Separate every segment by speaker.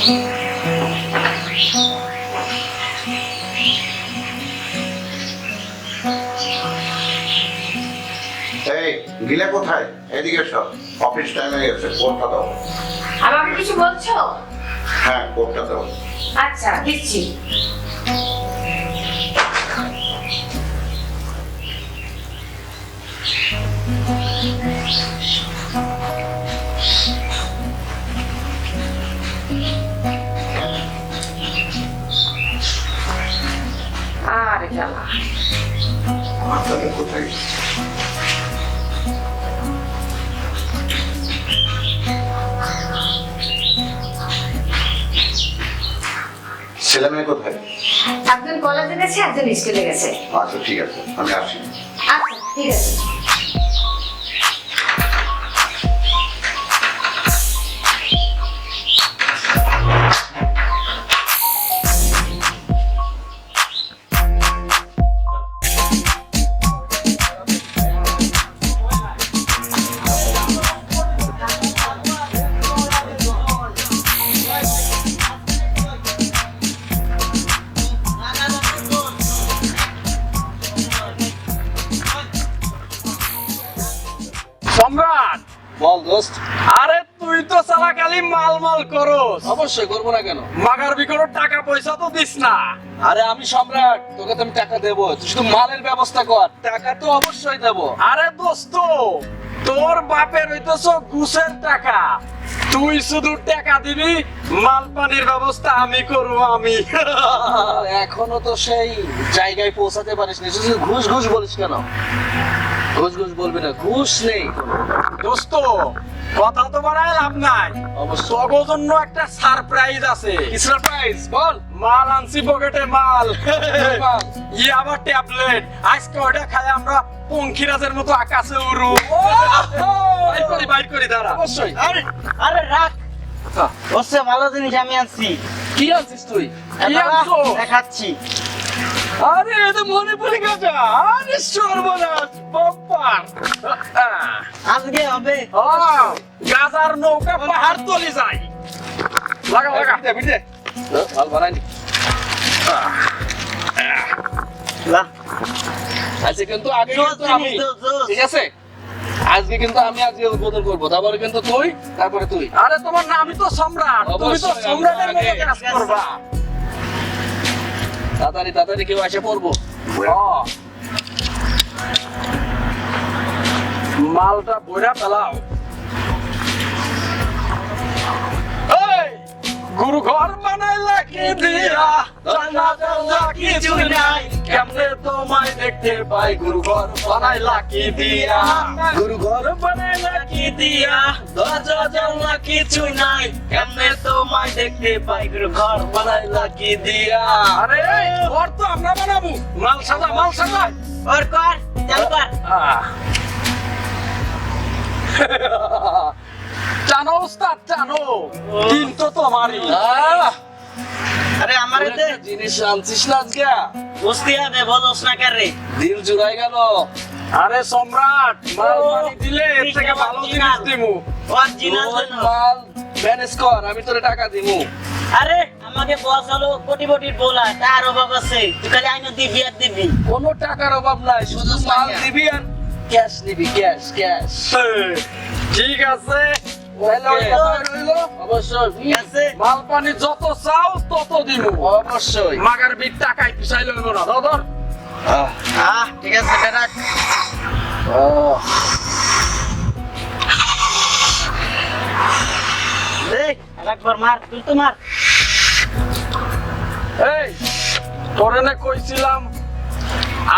Speaker 1: এই গিলা কোথায়? এদিকে সব অফিস টাইমে গেছে, কোডটা দাও।
Speaker 2: আমাকে কিছু বলছো?
Speaker 1: হ্যাঁ, কোডটা দাও।
Speaker 2: আচ্ছা দিচ্ছি। আরে জ্বালা,
Speaker 1: মাথাটা কোথায়? ছেলে মেয়ে কোথায়?
Speaker 2: একজন কলেজে গেছে, একজন স্কুলে গেছে।
Speaker 1: আচ্ছা ঠিক আছে, আমি আসি।
Speaker 2: আচ্ছা ঠিক আছে।
Speaker 3: সম্রাট
Speaker 4: বল দোস্ত।
Speaker 3: আরে তুই তো সালাকালি মাল করস,
Speaker 4: অবশ্যই করবো না কেন?
Speaker 3: মাগার বিকরণ টাকা পয়সা তো দিস না।
Speaker 4: আরে আমি সম্রাট, তোকে তো আমি টাকা দেবো, তুই শুধু মালের ব্যবস্থা কর। টাকা তো অবশ্যই দেবো।
Speaker 3: আরে দোস্ত, তোর বাপের হইতেছ ঘুষের টাকা, তুই শুধু টাকা দিবি, মাল পানির ব্যবস্থা আমি করবো। আমি
Speaker 4: এখনো তো সেই জায়গায় পৌঁছাতে পারিস নি, শুধু ঘুষ ঘুষ বলিস কেন? ঘুষ ঘুষ বলবি না, ঘুষ নেই।
Speaker 3: দোস্ত কথা তো বাড়ায় লাভ নাই,
Speaker 4: অবশ্যই।
Speaker 3: তোর জন্য একটা সারপ্রাইজ আছে।
Speaker 4: কি সারপ্রাইজ? বল।
Speaker 3: মাল আনছি পকেটে, মাল।
Speaker 4: মাল?
Speaker 3: ই আবার ট্যাবলেট, আজকে ওটা খাই আমরা পঙ্খিরাজের মতো আকাশে উড়ু। বাইর করি দাঁড়া।
Speaker 4: অবশ্যই।
Speaker 5: আরে আরে রাখ, ওসে ভালো জিনিস আমি আনছি।
Speaker 4: কি আনছিস তুই?
Speaker 3: কি আনছো?
Speaker 5: দেখাচ্ছি।
Speaker 3: আরে এটা মণিপুরি গাঁজা। আরে সর্বনাশ বাপ্পার।
Speaker 5: আজকে হবে।
Speaker 3: গাজার নৌকা পাহাড় তলি যায়। লাগা লাগা।
Speaker 4: বিটে মাল বানাইনি।
Speaker 5: লাহ,
Speaker 4: আজকে কিন্তু আগে
Speaker 5: জোস
Speaker 4: কিন্তু আমি,
Speaker 5: জিনিস, জোস, জোস।
Speaker 4: ঠিক আছে? আজকে কিন্তু আমি আজকে উদ্বোধন করবো, তারপরে কিন্তু তুই, তারপরে তুই।
Speaker 3: আরে তোমার নামই তো সম্রাট, তুমি তো
Speaker 4: অবশ্যই,
Speaker 3: সম্রাটের
Speaker 4: আমি
Speaker 3: মতো কাজ
Speaker 4: আগে।
Speaker 3: করবা।
Speaker 4: তাড়াতাড়ি তাড়াতাড়ি কেউ এসে পড়বো।
Speaker 3: মালটা বইরা ফেলাও। এই, গুরু ঘর বানাইলা কি দিয়া, জানা জানা কিছু নাই, কেমনে তোমায় দেখতে পাই, গুরু ঘর বানাইলা কি দিয়া, গুরু ঘর বানাইলা কি দিয়া, দরজা জানলা কিছু নাই, কেমনে তোমায় দেখতে পাই, গুরু ঘর বানাইলা কি দিয়া। আরে ঘর তো আমরা বানাবো, মাল সাজা মাল সাজা।
Speaker 5: ওর কর, চালু কর।
Speaker 3: জানো উস্তাদ, জানো দিন তো তোমারই।
Speaker 5: আরে আমারে দে,
Speaker 4: একটা জিনিস আনছিস না আজকে?
Speaker 5: বুঝতে হবে, বলস না কার রে।
Speaker 4: দিল জুড়াই গেল।
Speaker 3: আরে সম্রাট, মাল পানি দিলে এর থেকে ভালো জিনিস দিমু।
Speaker 5: অরিজিনাল
Speaker 4: তুই
Speaker 5: জন্য।
Speaker 4: মাল ম্যানেজ কর, আমি তোরে টাকা দিমু।
Speaker 5: আরে আমাকে বস হলো কোটিপটির বলা, তার অভাব আছে। তুই খালি আইনো দিবি আর দিবি।
Speaker 4: কোনো টাকার অভাব নাই, শুধু মাল দিবি আর ক্যাশ নিবি, ক্যাশ ক্যাশ।
Speaker 3: ঠিক আছে, তাহলে ওই
Speaker 4: Okay.
Speaker 3: কথা রইলো।
Speaker 4: অবশ্যই
Speaker 5: ঠিক আছে?
Speaker 3: মাল পানি যত চাও তত দিমু।
Speaker 4: অবশ্যই।
Speaker 3: মাগার বিট টাকাই পিছাই লইব না। ধর
Speaker 5: ঠিক আছে, বেরাক। দেখ, আরেকবার মার, তুই তো মার।
Speaker 3: এই তোরে না কইছিলাম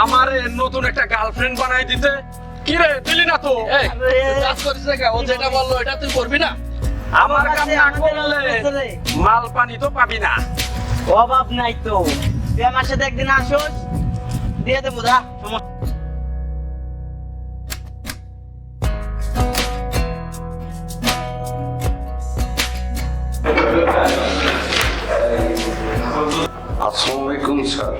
Speaker 3: আমারে নতুন একটা গার্লফ্রেন্ড বানাই দিতে, কি রে দিলি না তো?
Speaker 4: এই, তুই কাজ করিস না কেন? ও যেটা বললো এটা তুই করবি না?
Speaker 3: আমার কাম না করলে মাল পানি তো পাবি না।
Speaker 5: অভাব নাই তো। তুই আমার সাথে একদিন আসোস, দিয়ে দেবো দা।
Speaker 1: আসসালামু আলাইকুম স্যার।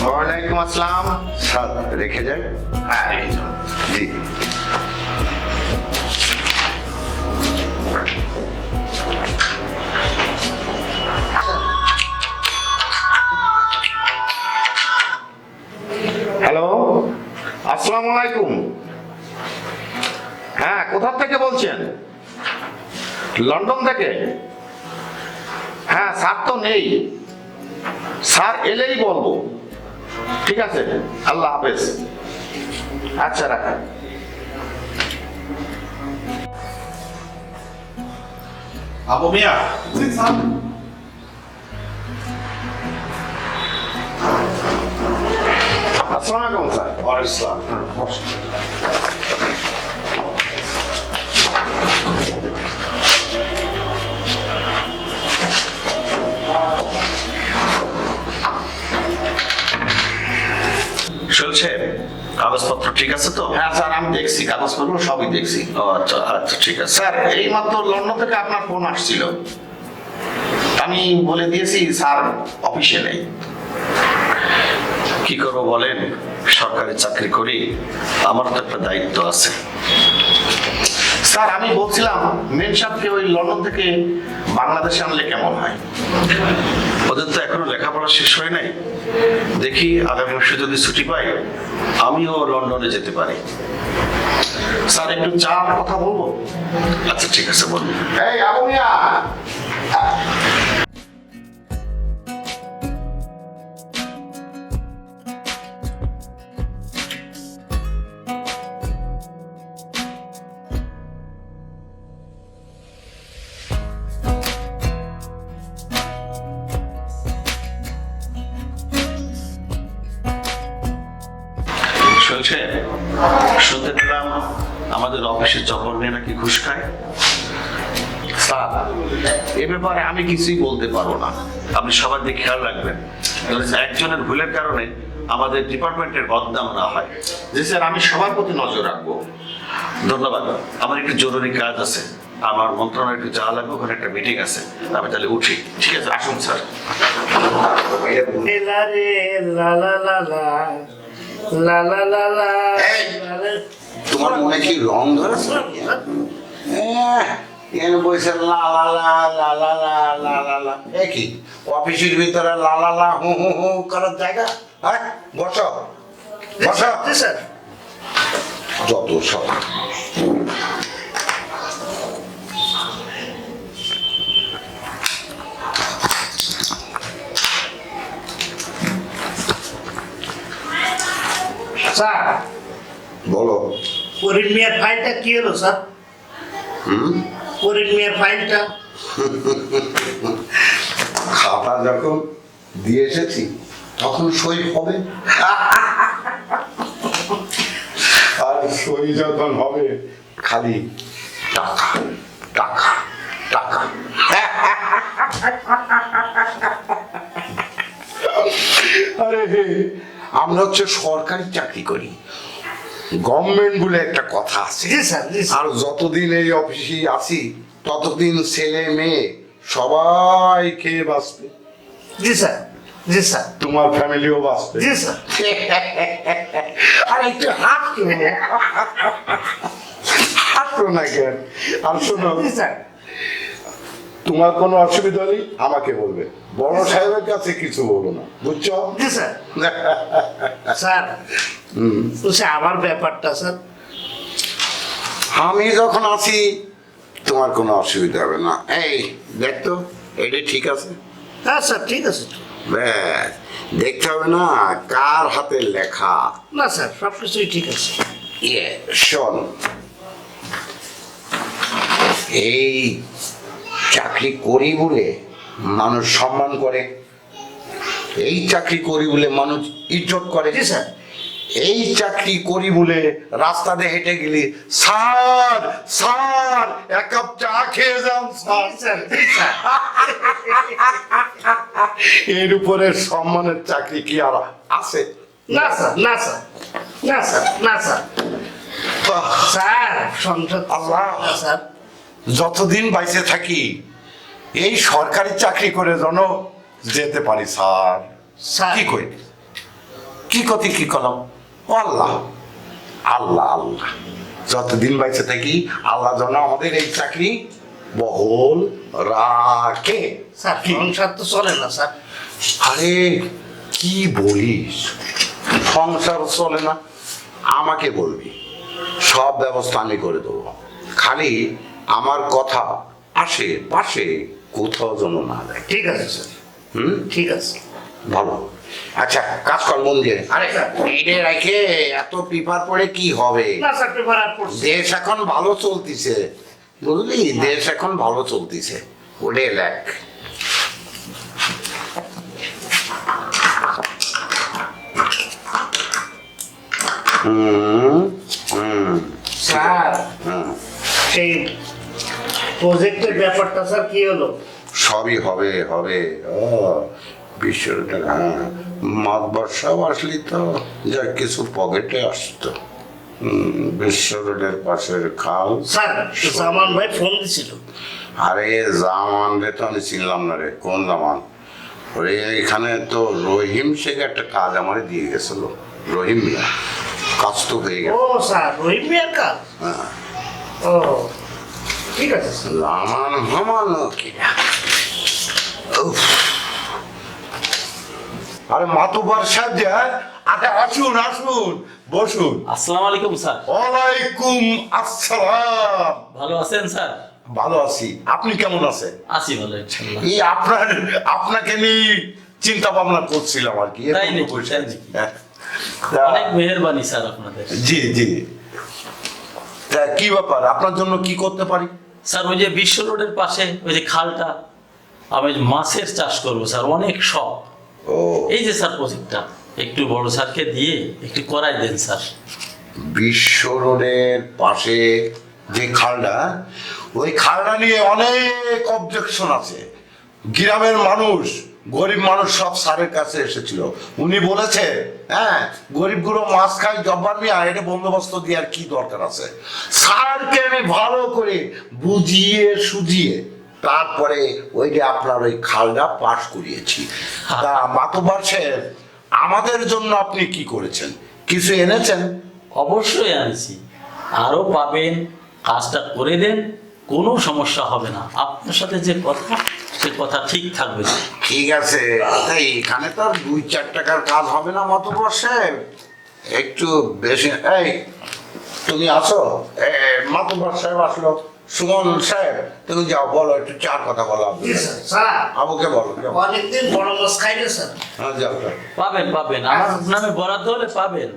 Speaker 6: ওয়ালাইকুম আসসালাম।
Speaker 1: স্যার রেখে যাই।
Speaker 6: হ্যাঁ,
Speaker 1: জি।
Speaker 6: আলাইকুম। হ্যাঁ, কোথা থেকে বলছেন? লন্ডন থেকে? হ্যাঁ, স্যার তো নেই, স্যার এলেই বলবো। ঠিক আছে, আল্লাহ হাফেজ। আচ্ছা, রাখা।
Speaker 1: আবু মিয়া,
Speaker 6: আসসালামু আলাইকুম স্যার।
Speaker 1: ওয়ালাইকুম আসসালাম। চলছে, কাগজপত্র ঠিক আছে তো?
Speaker 6: হ্যাঁ স্যার, আমি দেখছি কাগজপত্র সবই দেখছি।
Speaker 1: ও আচ্ছা আচ্ছা, ঠিক আছে।
Speaker 6: স্যার, এই মাত্র লন্ডন থেকে আপনার ফোন আসছিল। আমি বলে দিয়েছি স্যার অফিসে নেই।
Speaker 1: কি করবো বলেন, সরকারি চাকরি করি, আমার তো একটা দায়িত্ব আছে।
Speaker 6: স্যার, আমি বলছিলাম মেন সাহেবকে ওই লন্ডন থেকে বাংলাদেশে আনলে কেমন হয়?
Speaker 1: ওদের তো এখনো লেখাপড়া শেষ হয় নাই, দেখি আগামী মাসে যদি ছুটি পাই আমিও লন্ডনে যেতে পারি।
Speaker 6: স্যার, একটু চার কথা বলবো?
Speaker 1: আচ্ছা ঠিক আছে, বলুন।
Speaker 6: এই আবু মিয়া,
Speaker 1: শুনছে, শুনতে পেলাম আমাদের অফিসের চপর নিয়ে নাকি ঘুষ খায়।
Speaker 6: স্যার, এ ব্যাপারে আমি কিছুই বলতে পারবো না।
Speaker 1: আপনি সবার দিকে খেয়াল রাখবেন, একজনের ভুলের কারণে আমাদের ডিপার্টমেন্টের বদনাম না হয়।
Speaker 6: জি স্যার, আমি সবার প্রতি নজর রাখবো।
Speaker 1: ধন্যবাদ, আমার একটু জরুরি কাজ আছে, আমার মন্ত্রণালয়ে একটু যাওয়া লাগবে, ওখানে একটা মিটিং আছে, আমি তাহলে উঠি।
Speaker 6: ঠিক আছে, আসুন স্যার।
Speaker 1: এই, তোমার মনে কি রং ধরেছে?
Speaker 6: এখানে বসে লা লা লা লা লা লা লা লা লা। এ কি অফিসের ভিতরে লা লা লা হু হু হু করার জায়গা? হ্যাঁ, বসো বসো।
Speaker 4: স্যার।
Speaker 6: যত সব।
Speaker 4: স্যার,
Speaker 6: বলো।
Speaker 4: করিম মিয়ার ফাইলটা কি হলো স্যার? করিম মিয়ার ফাইলটা?
Speaker 6: খাতা যখন দিয়ে এসেছি তখন সই হবে, আর সই যখন হবে খালি টাকা টাকা টাকা। আরে আমরা হচ্ছে সরকারি চাকরি করি, গভর্নমেন্ট বলে একটা কথা আছে।
Speaker 4: জি স্যার, জি স্যার।
Speaker 6: আর যতদিন এই অফিসে আছি ততদিন ছেলে মেয়ে সবাই খেয়ে বাঁচবে,
Speaker 4: জি স্যার, জি স্যার,
Speaker 6: তোমার ফ্যামিলিও বাঁচবে।
Speaker 4: জি স্যার।
Speaker 6: আর একটু হাসো, হাসো না কেন? আর শোনো,
Speaker 4: জি স্যার।
Speaker 6: তোমার কোনো অসুবিধা হলে আমাকে বলবে, বড় সাহেবের কাছে কিছু বলবো না, বুঝছো?
Speaker 4: জি স্যার। স্যার, বলছে আমার ব্যাপারটা স্যার।
Speaker 6: আমি যখন আছি তোমার কোনো অসুবিধা হবে না। এই দেখতো, এটা ঠিক আছে?
Speaker 4: হ্যাঁ স্যার, ঠিক আছে।
Speaker 6: ব্যাস, দেখতে হবে না কার হাতে লেখা।
Speaker 4: না স্যার, সব কিছুই ঠিক আছে।
Speaker 6: শোন, এই চাকরি করি বলে মানুষ সম্মান করে, এই চাকরি করি বলে মানুষ ইজ্জত করে।
Speaker 4: জি স্যার।
Speaker 6: এই চাকরি করি বলে রাস্তা দিয়ে হেঁটে গেলি স্যার স্যার এক কাপ চা খেয়ে যান স্যার।
Speaker 4: জি স্যার, জি স্যার।
Speaker 6: এর উপরে সম্মানের চাকরি কি আর আছে?
Speaker 4: না স্যার, না স্যার, না স্যার, না স্যার। স্যার, সংসদ
Speaker 6: আল্লাহ।
Speaker 4: না স্যার।
Speaker 6: যতদিন বাইসে থাকি এই সরকারি চাকরি করে যেন যেতে পারি স্যার।
Speaker 4: স্যার।
Speaker 6: কি কই, কি কতি কি কলাম? ও আল্লাহ আল্লাহ আল্লাহ, যতদিন বাইসে থাকি আল্লাহ যেন আমাদের এই চাকরি বহল রাখে।
Speaker 4: স্যার, সংসার তো চলে না স্যার।
Speaker 6: আরে কি বলিস, সংসার চলে না? আমাকে বলবি, সব ব্যবস্থা আমি করে দেবো। খালি আমার কথা আসে পাশে কোথাও যেন না যায়।
Speaker 7: ঠিক আছে স্যার,
Speaker 6: হুম,
Speaker 7: ঠিক আছে।
Speaker 6: ভালো। আচ্ছা, কাজ কর মন দিয়ে। আরে
Speaker 7: স্যার।
Speaker 6: এইটা রেখে এত পেপার পড়ে কি হবে?
Speaker 7: না স্যার, পেপার আর পড়ছি।
Speaker 6: দেশ এখন ভালো চলতিছে, বুঝলি? দেশ এখন ভালো চলতিছে, ওরে লেখ। হুম হুম
Speaker 7: স্যার, সেই প্রজেক্টের ব্যাপারটা স্যার কি হলো?
Speaker 6: সবই হবে হবে। ও বিশ্বটা, হ্যাঁ, মাঘ বর্ষাও আসলি তো যা কিছু পকেটে আসতো। বিশ্ব রোডের পাশের খাল।
Speaker 7: স্যার, জামান ভাই ফোন দিছিল।
Speaker 6: আরে জামান রে তো আমি চিনলাম না রে, কোন জামান? ওরে এখানে তো রহিম শেখ একটা কাজ আমারে দিয়ে গেছিল। রহিম মিয়া, কাজ তো হয়ে
Speaker 7: ও
Speaker 6: গেছে।
Speaker 7: স্যার, রহিম মিয়ার কাজ।
Speaker 6: হ্যাঁ,
Speaker 7: ও ঠিক আছে স্যার।
Speaker 6: জামান হামানো কি? উফ। আরে মাতুবার সাহেব যে, আরে আসুন আসুন, বসুন।
Speaker 8: আসসালামু আলাইকুম স্যার।
Speaker 6: ওয়ালাইকুম আসসালাম।
Speaker 8: ভালো আছেন স্যার?
Speaker 6: ভালো আছি, আপনি কেমন আছেন?
Speaker 8: আছি ভালো ইনশাআল্লাহ।
Speaker 6: এই আপনাকে নিয়ে চিন্তা ভাবনা করছিলাম আর কি।
Speaker 8: তাই নাকি?
Speaker 6: বসে
Speaker 8: তাই
Speaker 6: আছি।
Speaker 8: নাকি?
Speaker 6: হ্যাঁ। তা-
Speaker 8: অনেক মেহেরবানি স্যার আপনাদের।
Speaker 6: জি জি। তা কি ব্যাপার, আপনার জন্য কি করতে পারি?
Speaker 8: স্যার ওই যে বিশ্ব রোডের পাশে ওই যে খালটা, আমি মাছের চাষ করবো স্যার, অনেক শখ।
Speaker 6: ও,
Speaker 8: এই যে স্যার প্রজেক্টটা একটু বড় স্যারকে দিয়ে একটু করাই দেন স্যার।
Speaker 6: বিশ্ব রোডের পাশে যে খালটা, ওই খালটা নিয়ে অনেক অবজেকশন আছে। গ্রামের মানুষ, গরিব মানুষ সব স্যারের কাছে এসেছিল। উনি বলেছে, হ্যাঁ, গরিবগুলো মাছ খায়, জব্বার নিয়ে এটা বন্দোবস্ত দেওয়ার কি দরকার আছে? স্যারকে আমি ভালো করে বুঝিয়ে সুঝিয়ে তারপরে ওই যে আপনার ওই খালটা পাশ করিয়েছি। তা মাতব্বর সাহেব, আমাদের জন্য আপনি কি করেছেন? কিছু এনেছেন?
Speaker 8: অবশ্যই আনছি, আরো পাবেন। কাজটা করে দেন, কোনো সমস্যা হবে না। আপনার সাথে যে কথা, সে কথা ঠিক থাকবে।
Speaker 6: ঠিক আছে, তাই এখানে তো আর 2-4 টাকার কাজ হবে না মাতব্বর সাহেব, একটু বেশি। এই তুমি আসো, মাতব্বর সাহেব আসলো। সুমন সাহেব, তুমি যাও, বলো একটু চার কথা বলো।
Speaker 7: জি স্যার। স্যার,
Speaker 6: আবুকে বলো, যাও।
Speaker 7: অনেকদিন বড় মাছ খাইলে স্যার।
Speaker 6: হ্যাঁ, যাও যাও।
Speaker 8: পাবেন পাবেন, আমার নামে বরাদ্দ হলে পাবেন।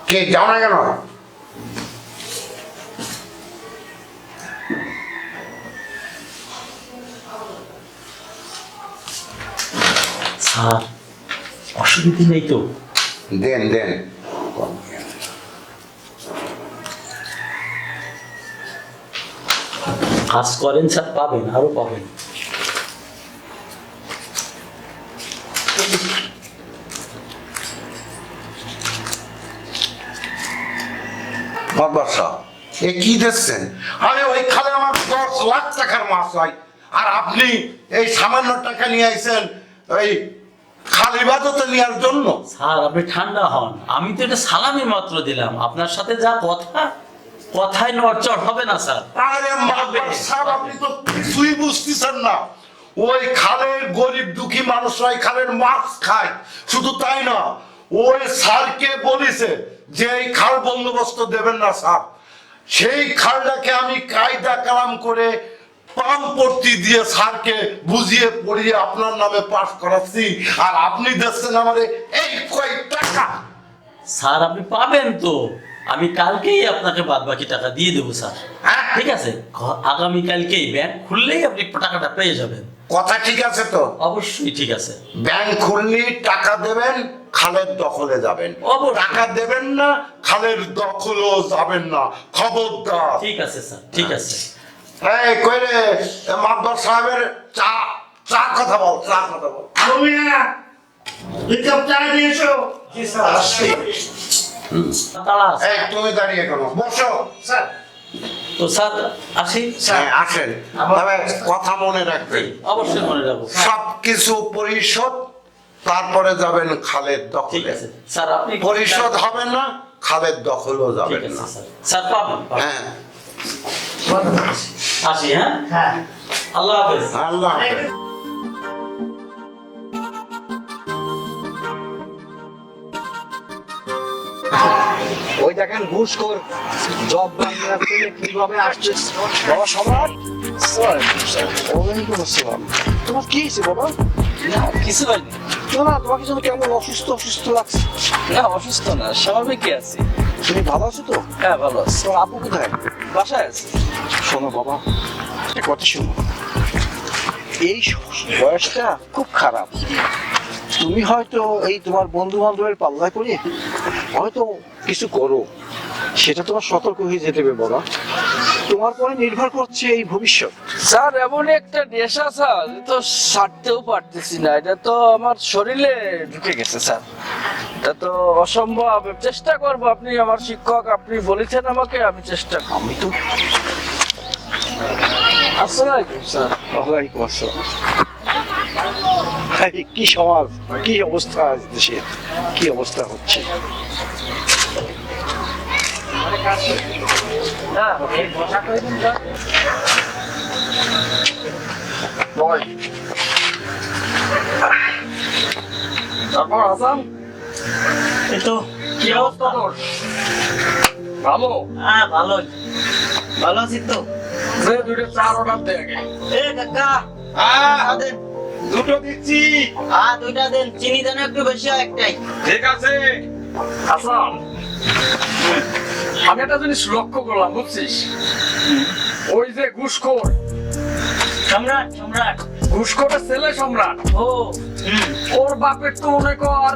Speaker 6: কে যাও না কেন?
Speaker 8: স্যার অসুবিধা নেই তো?
Speaker 6: দেন দেন।
Speaker 8: কাজ করেন স্যার, পাবেন, আরো পাবেন।
Speaker 6: মাতব্বর সাহেব, এ কি দেখছেন? আরে ওই খালে আমার 10 লাখ টাকার মাছ হয়, আর আপনি এই সামান্য টাকা নিয়ে আইছেন ওই খাল ইবাদতে নেওয়ার জন্য?
Speaker 8: স্যার আপনি ঠান্ডা হন, আমি তো এটা সালামি মাত্র দিলাম। আপনার সাথে যা কথা, কথায় নড়চড় হবে না স্যার।
Speaker 6: আরে মাতব্বর সাহেব, আপনি তো কিছুই বুঝতেছেন না। ওই খালের গরিব দুঃখী মানুষরা ওই খালের মাছ খায়। শুধু তাই না, ওই স্যারকে বলেছে যে এই খাল বন্দোবস্ত দেবেন না স্যার। সেই খালটাকে আমি কায়দা কালাম করে পাম্পটি দিয়ে স্যারকে বুঝিয়ে পড়িয়ে আপনার নামে পাস করাচ্ছি, আর আপনি দেখছেন আমাদের এই কয় টাকা।
Speaker 8: স্যার আপনি পাবেন তো, আমি কালকেই আপনাকে বাদ বাকি টাকা দিয়ে দেবো স্যার।
Speaker 6: হ্যাঁ?
Speaker 8: ঠিক আছে, আগামী কালকেই ব্যাংক খুললেই আপনি টাকাটা পেয়ে যাবেন।
Speaker 6: কথা ঠিক আছে তো?
Speaker 8: অবশ্যই ঠিক আছে।
Speaker 6: ব্যাংক খুললি টাকা দেবেন, খালের দখলে যাবেন।
Speaker 8: অবশ্যই।
Speaker 6: টাকা দেবেন না, খালের দখলও যাবেন না, খবরদার।
Speaker 8: ঠিক আছে স্যার, ঠিক আছে।
Speaker 6: এই কই রে, মাতব্বর সাহেবের চা, চা কথা বল, চা কথা বল।
Speaker 7: আবু মিয়া, 2 কাপ চা নিয়ে এসো। জি স্যার, আসছি।
Speaker 8: তাড়া আছে।
Speaker 6: এই তুমি দাঁড়িয়ে কেন? বসো।
Speaker 7: স্যার,
Speaker 8: তো স্যার আসি।
Speaker 6: হ্যাঁ, আসেন। তবে কথা মনে রাখবেন,
Speaker 8: অবশ্যই মনে রাখবো।
Speaker 6: সবকিছু পরিশোধ, তারপরে যাবেন খালের
Speaker 8: ঠিক
Speaker 6: দখলে।
Speaker 8: আছে স্যার, আপনি
Speaker 6: পরিশোধ হবে না, খালের দখলও
Speaker 8: ঠিক
Speaker 6: যাবেন
Speaker 8: আছে
Speaker 6: না।
Speaker 8: স্যার। স্যার পাবেন, পাবেন।
Speaker 6: হ্যাঁ,
Speaker 8: আসি, হ্যাঁ,
Speaker 7: হ্যাঁ।
Speaker 8: আল্লাহ হাফেজ।
Speaker 6: আল্লাহ হাফেজ।
Speaker 4: ওই দেখেন ঘুষখোর জব বাংলা থেকে কিভাবে আসছে বাবা সম্রাট ওয়ালাইকুম আসসালাম। তোমার কি হয়েছে বাবা?
Speaker 3: না কিছু হয়নি।
Speaker 4: না তোমাকে যেন কেমন অসুস্থ অসুস্থ লাগছে।
Speaker 3: না অসুস্থ না, স্বাভাবিকই আছি।
Speaker 4: তুমি ভালো আছো তো?
Speaker 3: হ্যাঁ ভালো আছি।
Speaker 4: তোমার আপু কোথায়?
Speaker 3: বাসায় আছি।
Speaker 4: শোনো বাবা, একটা কথা শোনো, এই বয়সটা খুব খারাপ। তুমি হয়তো এই তোমার বন্ধু বান্ধবের পাল্লায় করে হয়তো কিছু করো, সেটা তোমার সতর্ক হয়ে যেতে হবে বাবা। তোমার পরে নির্ভর করছে এই ভবিষ্যৎ।
Speaker 3: স্যার এমন একটা নেশা স্যার, তো ছাড়তেও পারতেছি না। এটা তো আমার শরীরে ঢুকে গেছে স্যার, এটা তো অসম্ভব। চেষ্টা করবো, আপনি আমার শিক্ষক, আপনি বলেছেন আমাকে, আমি চেষ্টা করব।
Speaker 4: আমি তো
Speaker 3: আসসালামু আলাইকুম স্যার।
Speaker 4: ওয়ালাইকুম আসসালাম। এই কি সমাজ, কি অবস্থা আজ দেশে, কি অবস্থা হচ্ছে।
Speaker 3: হ্যাঁ এই বসা করে দিন স্যার।
Speaker 4: বয়
Speaker 3: তারপর হাসান,
Speaker 5: এই তো
Speaker 3: কি অবস্থা তোর? ভালো?
Speaker 5: হ্যাঁ ভালো ভালো আছি তো।
Speaker 3: যে দুটো চার অর্ডার দে আগে।
Speaker 5: এ কাকা চা দেন।
Speaker 3: দুটো দিচ্ছি।
Speaker 5: দুইটা দেন, চিনি দেন একটু বেশি হয় একটাই।
Speaker 3: ঠিক আছে হাসান, আমি একটা জিনিস লক্ষ্য করলাম বুঝছিস, ওই যে ঘুষখোর,
Speaker 5: সম্রাট সম্রাট
Speaker 3: ঘুষখোরের ছেলে সম্রাট,
Speaker 5: ও
Speaker 3: ওর বাপের তো মনে কর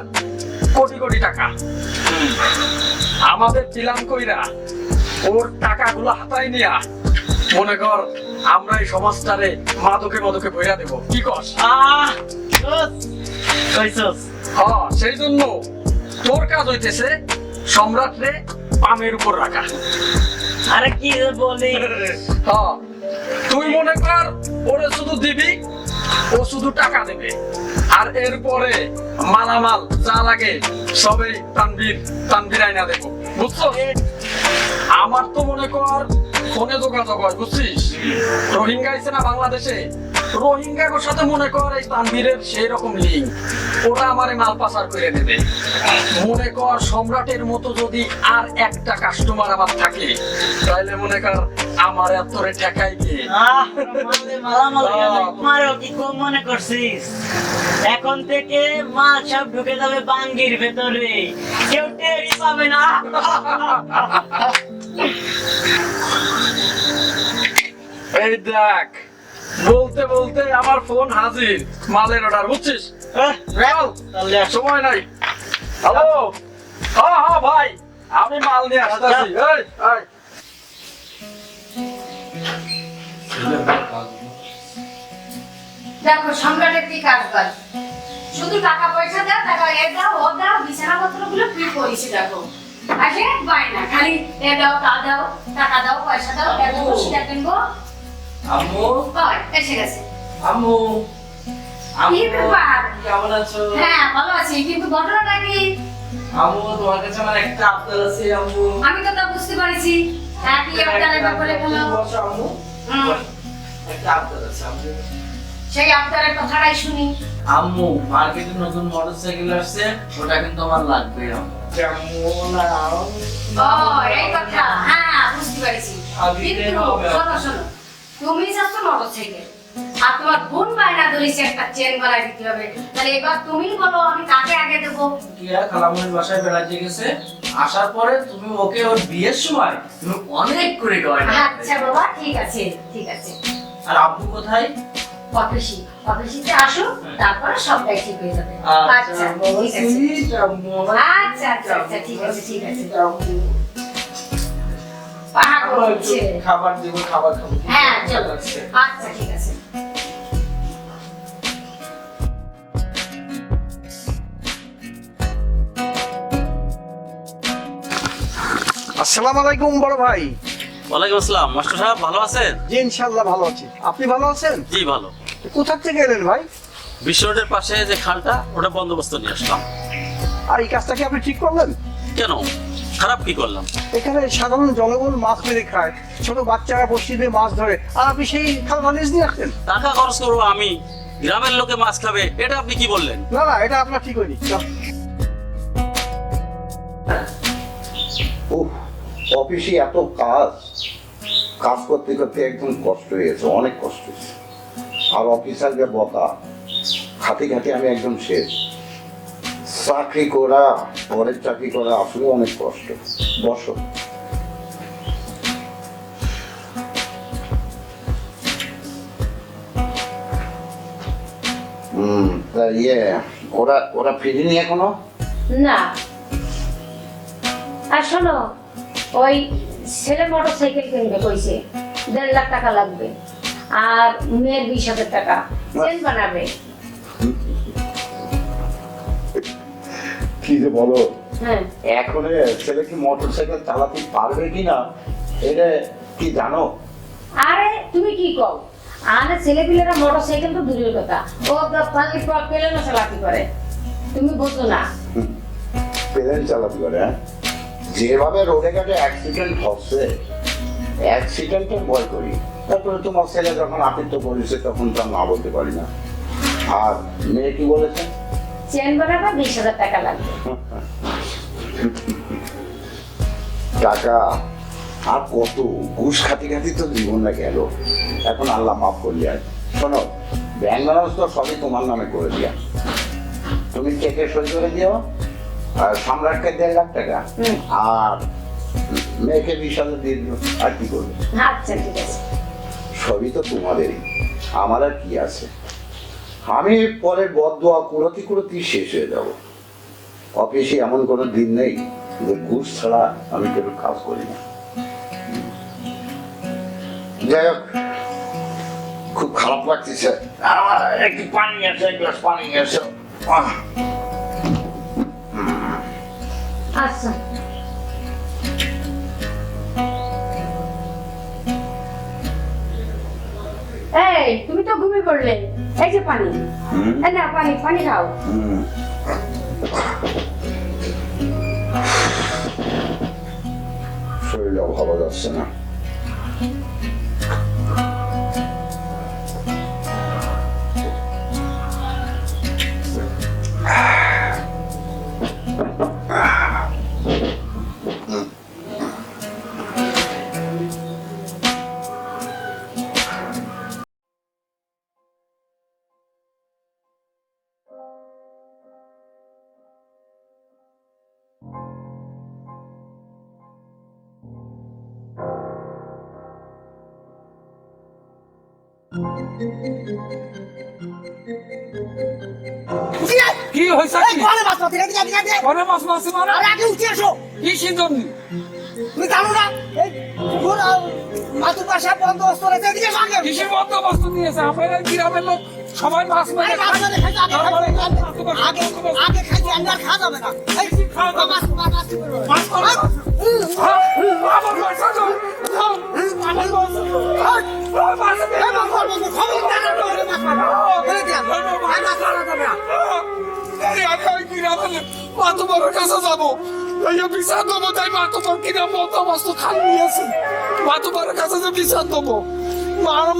Speaker 3: কোটি কোটি টাকা। আমাদের পিলাম কইরা ওর টাকাগুলো হাতায় নিয়া মনে কর আমরা এই সমাজটারে মাদকে মাদকে ভইরা দেব। কি কস?
Speaker 5: কইছস
Speaker 3: হ্যাঁ, সেই জন্য তোর কাজ হইতেছে সম্রাট রে পামের উপর রাখা।
Speaker 5: আরে কি যে বলি,
Speaker 3: হ্যাঁ, তুই মনে কর ওরে শুধু দিবি, ও শুধু টাকা দেবে, আর এরপরে মালামাল যা লাগে সবে তানভীর আইনা দেবো, বুঝছো? আমার তো মনে কর ফোনে যোগাযোগ হয় বুঝছিস, রোহিঙ্গা আইছে না বাংলাদেশে, রোহিঙ্গার সাথে মনে কর এই তানভীরের সেই রকম লিঙ্ক, ওরা আমারে মাল পাচার করে দেবে। মনে কর সম্রাটের মতো যদি আর একটা কাস্টমার আমার থাকে, তাহলে মনে কর আমার এতরে ঠেকাই দিয়ে
Speaker 5: মালামাল আমারও কি কম মনে করছিস? এখন থেকে মাল সব ঢুকে যাবে বাঙ্গির ভেতরে, কেউ টেরই পাবে না।
Speaker 3: এই দেখ, বলতে বলতে আমার ফোন হাজির, মালের অর্ডার, বুঝছিস?
Speaker 5: তাহলে
Speaker 3: সময় নাই। হ্যালো, হ্যাঁ হ্যাঁ ভাই, আমি মাল নিয়ে আসতেছি। এই, এই।
Speaker 2: দেখো সম্রাটের কি কাজ বাজ, শুধু টাকা পয়সা দাও, টাকা এ দাও ও দাও, বিছানাপত্র গুলো কি করিস দেখো। আসে বায়না খালি এ দাও তা দাও, টাকা দাও পয়সা দাও, এত খুশি দেখেন গো।
Speaker 5: আম্মু
Speaker 2: ওই এসে গেছে।
Speaker 5: আম্মু
Speaker 2: কি ব্যাপার?
Speaker 5: কেমন আছো?
Speaker 2: হ্যাঁ ভালো আছি, কিন্তু ঘটনাটা কি?
Speaker 5: আম্মু তোমার কাছে আমার একটা আবদার আছে আম্মু।
Speaker 2: আমি তো তা বুঝতে পারছি। হ্যাঁ কি আপনাদের ব্যাপারে বলো।
Speaker 5: বসো আম্মু,
Speaker 2: হুম,
Speaker 5: একটা আবদার আছে আম্মু।
Speaker 2: সেই আপনাদের কথাটাই শুনি।
Speaker 5: আম্মু মার্কেটে নতুন মোটরসাইকেল আসছে, ওটা কিন্তু আমার লাগবে আম্মু।
Speaker 2: ও এই কথা, হ্যাঁ বুঝতে পারছি। কিন্তু শোনো শোনো, তুমি যাচ্ছ মোটরসাইকেল, আর তোমার বোন বায়না ধরেছে একটা চেন গলায় দিতে হবে, তাহলে এবার তুমি বলো আমি কাকে আগে দেবো?
Speaker 5: কিয়া খালামুনির বাসায় বেড়াতে গেছে, আসার পরে তুমি ওকে ওর বিয়ের সময় তুমি অনেক করে গয়না দিবে।
Speaker 2: আচ্ছা বাবা ঠিক আছে ঠিক আছে।
Speaker 5: আর আব্বু কোথায়?
Speaker 2: অফিসি অফিসিতে আসো, তারপরে সবটাই ঠিক হয়ে যাবে। আচ্ছা ঠিক আছে, আচ্ছা আচ্ছা আচ্ছা ঠিক আছে ঠিক আছে। পাহা করছে।
Speaker 5: খাবার দেবো, খাবার খাবো।
Speaker 2: হ্যাঁ চলো, আচ্ছা ঠিক আছে।
Speaker 4: আসসালামু আলাইকুম বড় ভাই।
Speaker 8: ওয়ালাইকুম আসসালাম। মাস্টার সাহেব ভালো আছেন?
Speaker 4: জি ইনশাআল্লাহ ভালো আছি, আপনি ভালো আছেন?
Speaker 8: জি ভালো।
Speaker 4: কোথা থেকে এলেন ভাই?
Speaker 8: বিশ্ব রোডের পাশে যে খালটা, ওটা বন্দোবস্ত নিয়ে আসলাম।
Speaker 4: আর এই কাজটা কি আপনি ঠিক করলেন?
Speaker 8: কেন, খারাপ কি করলাম?
Speaker 4: এখানে সাধারণ জনগণ মাছ মেরে খায়, ছোট বাচ্চারা বসি দিয়ে মাছ ধরে, আর আপনি সেই খাল বানিয়ে দিয়ে আসছেন?
Speaker 8: টাকা খরচ করবো আমি, গ্রামের লোকে মাছ খাবে, এটা আপনি কি বললেন?
Speaker 4: না না, এটা আপনার ঠিক হয়নি।
Speaker 6: উফ, অফিসে এত কাজ, কাজ করতে করতে একদম কষ্ট হয়েছে, অনেক কষ্ট হয়েছে। আর অফিসার যে বকা, খাতে খাতে আমি একদম শেষ। চাকরি করা, পরের চাকরি করা আসলে অনেক কষ্ট। বসো। তা ওরা ওরা ফিরিনি এখনো?
Speaker 2: না। আর শোনো, ওই ছেলে মোটর সাইকেল কিনবে কইছে, 1.5 লাখ টাকা লাগবে, আর মেয়ের 20,000 টাকা চেন বানাবে।
Speaker 6: কি যে বলো,
Speaker 2: হ্যাঁ,
Speaker 6: এখন ছেলে কি মোটর সাইকেল চালাতে পারবে কিনা এটা কি জানো?
Speaker 2: আরে তুমি কি কও, আরে ছেলেপিলেরা মোটর সাইকেল তো দূরের কথা, ও তো খালি পেলে না চালাতে পারে, তুমি বুঝো না।
Speaker 6: প্লেন চালাতে পারে? হ্যাঁ, যেভাবে রোডে ঘাটে অ্যাক্সিডেন্ট হচ্ছে, অ্যাক্সিডেন্টের ভয় করি। তারপরে তোমার ছেলে যখন আতিথ্য করেছে তখন তো না বলতে পারি না। আর মেয়ে কি বলেছে?
Speaker 2: চেন বানাবে 20,000 টাকা লাগবে।
Speaker 6: টাকা আর কত, ঘুষ খাতি খাতি তো জীবনটা গেল। এখন আল্লাহ মাফ করলি। আর শোনো, ব্যাংক ব্যালেন্স তো সবই তোমার নামে করে দিয়া, তুমি চেকে সই করে দিও। আর সম্রাটকে 1.5 লাখ টাকা, আর মেয়েকে 20,000 দিয়ে দিও। আর কি করবে?
Speaker 2: আচ্ছা ঠিক আছে।
Speaker 6: সবই তো তোমাদেরই, আমার আর কি আছে। আমি পরে বদদোয়া কুড়াতি কুড়াতি শেষ হয়ে যাব। অফিসে এমন কোনো দিন নেই যে ঘুষ ছাড়া আমি কোনো কাজ করি না। যাই হোক, খুব খারাপ লাগতেছে। আমার একটু পানি আছে, এক গ্লাস পানি আছে।
Speaker 2: আচ্ছা, এই তুমি তো ঘুমিয়ে পড়লে, এই যে পানি, এই না পানি, পানি খাও।
Speaker 6: শরীরটা ভালো যাচ্ছে না।
Speaker 3: কি হয়েছে?
Speaker 7: এই ঘরে মাছ মাছ এদিকে এদিকে এদিকে।
Speaker 3: ঘরে মাছ মারছে মানে?
Speaker 7: আরে আগে উঠে এসো।
Speaker 3: কি সিজন?
Speaker 7: তুমি জানো না এই পুকুর মাতুর পাশে বন্দোবস্ত রয়েছে, এদিকে এসো আগে।
Speaker 3: কিসের বন্দোবস্ত নিয়েছে? আমাদের গ্রামের লোক সবাই মাছ মারে।
Speaker 7: আরে মাছ ধরে খাইতে আগে আগে খাইতে আমরা আর খাওয়া যাবে না। এই মাছ মাছ মাছ
Speaker 3: মাছ মারে? আমার মাছ আছে। আমার মাছ আছে।
Speaker 7: এই মাছ মাছ খবর দাও না মাছ মাছ বলে দিয়া এই মাছ মারা যাবে না।
Speaker 3: এই আমি গ্রামের মাতুবারের কাছে যাবো, এই বিচার দেবো। তাই মাতুবার কিনা বন্দোবস্ত খালি নিয়েছে, মাতুবারের কাছে যে বিচার দেবো।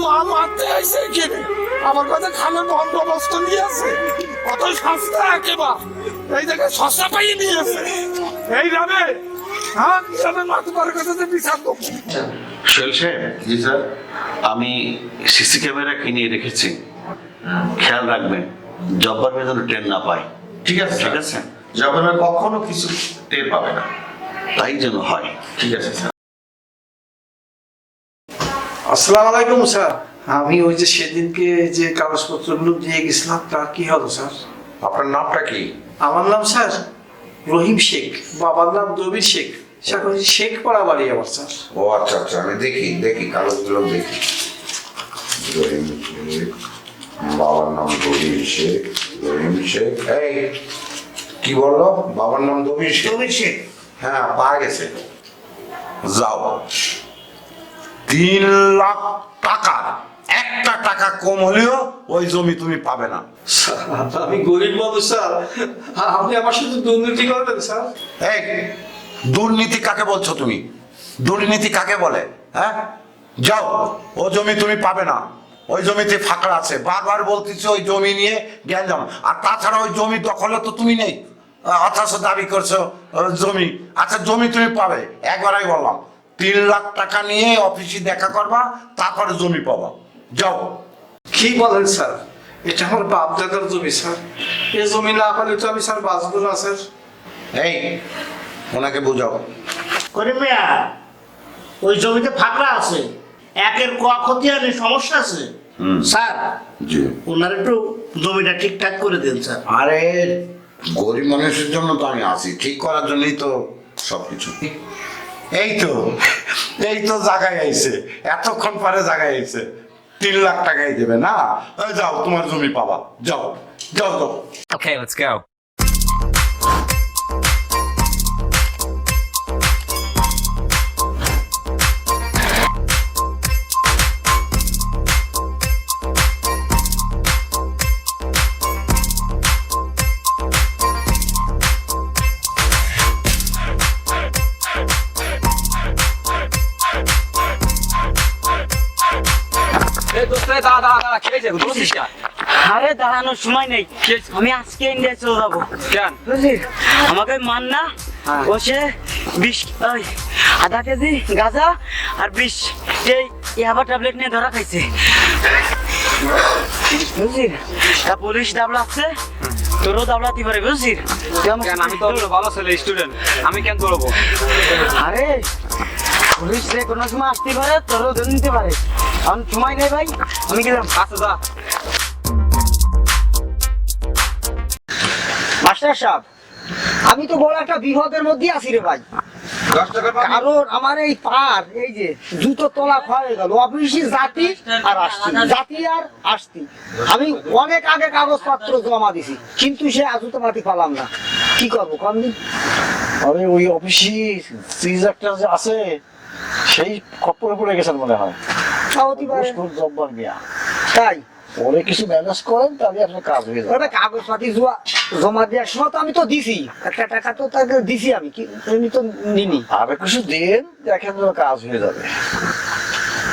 Speaker 3: মা মারতে আইসে এখানে, আমার কাছে খালের বন্দোবস্ত নিয়েছে। কত সস্তা একেবা, এই জায়গায় সস্তা পাইয়ে নিয়েছে এই গ্রামে। হ্যাঁ, গ্রামের মাতুবারের কাছে যে বিচার দেবো।
Speaker 1: সোহেল সাহেব, জি স্যার, আমি সিসি ক্যামেরা কিনে রেখেছি, খেয়াল রাখবেন জব্বার ভাই যেন ট্রেন না পায়।
Speaker 6: ঠিক আছে,
Speaker 1: ঠিক আছে,
Speaker 6: জব্বার ভাই কখনো কিছু টের পাবে না।
Speaker 1: তাই যেন হয়।
Speaker 6: ঠিক আছে স্যার।
Speaker 4: আসসালামু আলাইকুম স্যার। আমি ওই যে সেদিনকে যে কাগজপত্রগুলো দিয়ে গেছিলাম তার কি হলো স্যার?
Speaker 6: আপনার নামটা কি?
Speaker 4: আমার নাম স্যার রহিম শেখ, বাবার নাম দবির শেখ। শেখ পাড়া বাড়ি আমার স্যার।
Speaker 6: ও আচ্ছা আচ্ছা, আমি দেখি দেখি কাগজগুলো দেখি। রহিম শেখ, বাবার নাম দবির শেখ। রহিম শেখ, এই কি বললো? বাবার নাম দবির শেখ।
Speaker 7: দবির শেখ।
Speaker 6: হ্যাঁ, পাওয়া গেছে। যাও, 3 লাখ টাকা, একটা টাকা কম হলেও ওই জমি তুমি পাবে না।
Speaker 4: স্যার, আমি গরিব মানুষ স্যার, আপনি আমার সাথে দুর্নীতি করবেন স্যার?
Speaker 6: এই, দুর্নীতি কাকে বলছো তুমি? দুর্নীতি কাকে বলে? হ্যাঁ, যাও, ও জমি তুমি পাবে না। ওই জমিতে ফাঁকা আছে, বারবার বলতেছি ওই জমি নিয়ে জ্ঞান যাও। আর তাছাড়া ওই জমি দখলে তো তুমি নেই। অথচ দাবি করছো জমি। আচ্ছা জমি তুমি পাবে, একবারই বললাম 3 লাখ টাকা নিয়ে অফিসে দেখা করবা, তারপরে জমি পাবা। যাও।
Speaker 4: কি বলেন স্যার, এটা আমার বাপ দাদার জমি স্যার, এই জমি না পালে তো আমি স্যার বাঁচবো না স্যার।
Speaker 6: এই ওনাকে বুঝাও।
Speaker 9: করিম মিয়া, ওই জমিতে ফাঁকরা আছে, একের খতিয়ানের সমস্যা আছে স্যার।
Speaker 6: জি।
Speaker 9: ওনার একটু জমিটা ঠিকঠাক করে দেন স্যার।
Speaker 6: আরে গরিব মানুষের জন্য তো আমি আছি, ঠিক করার জন্যই তো সবকিছু। এই তো জায়গায় আইছে, এতক্ষণ পরে জায়গায় আইছে। 3 লাখ টাকাই দেবে না? যাও, তোমার জমি পাবা। যাও যাও যাও।
Speaker 3: Okay, let's go.
Speaker 5: আরে দাঁড়ানোর সময় নেই, আমি আজকে ইন্ডিয়া চলে যাবো। বুঝলি, আমাকে মান না বসে 20 আধা কেজি গাঁজা আর 20 এই ইয়াবা ট্যাবলেট নিয়ে ধরা খাইছে। বুঝলি, তা পুলিশ দাবলাচ্ছে, তোরও দাবলাতে পারে। বুঝলি,
Speaker 3: আমি তো ভালো ছেলে, স্টুডেন্ট, আমি কেন করবো?
Speaker 5: আরে পুলিশ যে কোনো সময় আসতে পারে, তোরও ধরে নিতে পারে। এখন সময় নেই ভাই, আমি গেলাম।
Speaker 3: আচ্ছা যা।
Speaker 4: মাস্টার সাহেব, আমি তো বড় একটা বিপদের মধ্যে আছি রে ভাই। কারণ আমার এই পার, এই যে জুতো তলা হয়ে গেল, অফিসে জাতি আর আসতি, জাতি আর আসতি। আমি অনেক আগে কাগজপত্র জমা দিছি, কিন্তু সে আজুতো মাটি পালাম না। কি করবো কম দিন?
Speaker 10: আরে ওই অফিসি সিজ একটা যে আছে, সেই খপ্পরে পড়ে গেছেন মনে হয়। জব্বার মিয়া,
Speaker 4: তাই
Speaker 10: পরে কিছু ম্যানেজ করেন, তাহলে আপনার কাজ হয়ে যাবে।
Speaker 4: ওটা কাগজপাতি জমা দেওয়ার সময় তো আমি তো দিছি, একটা টাকা তো তাকে দিছি আমি, কি এমনি তো নিনি।
Speaker 10: আরে কিছু দেন, দেখেন যেন কাজ হয়ে যাবে।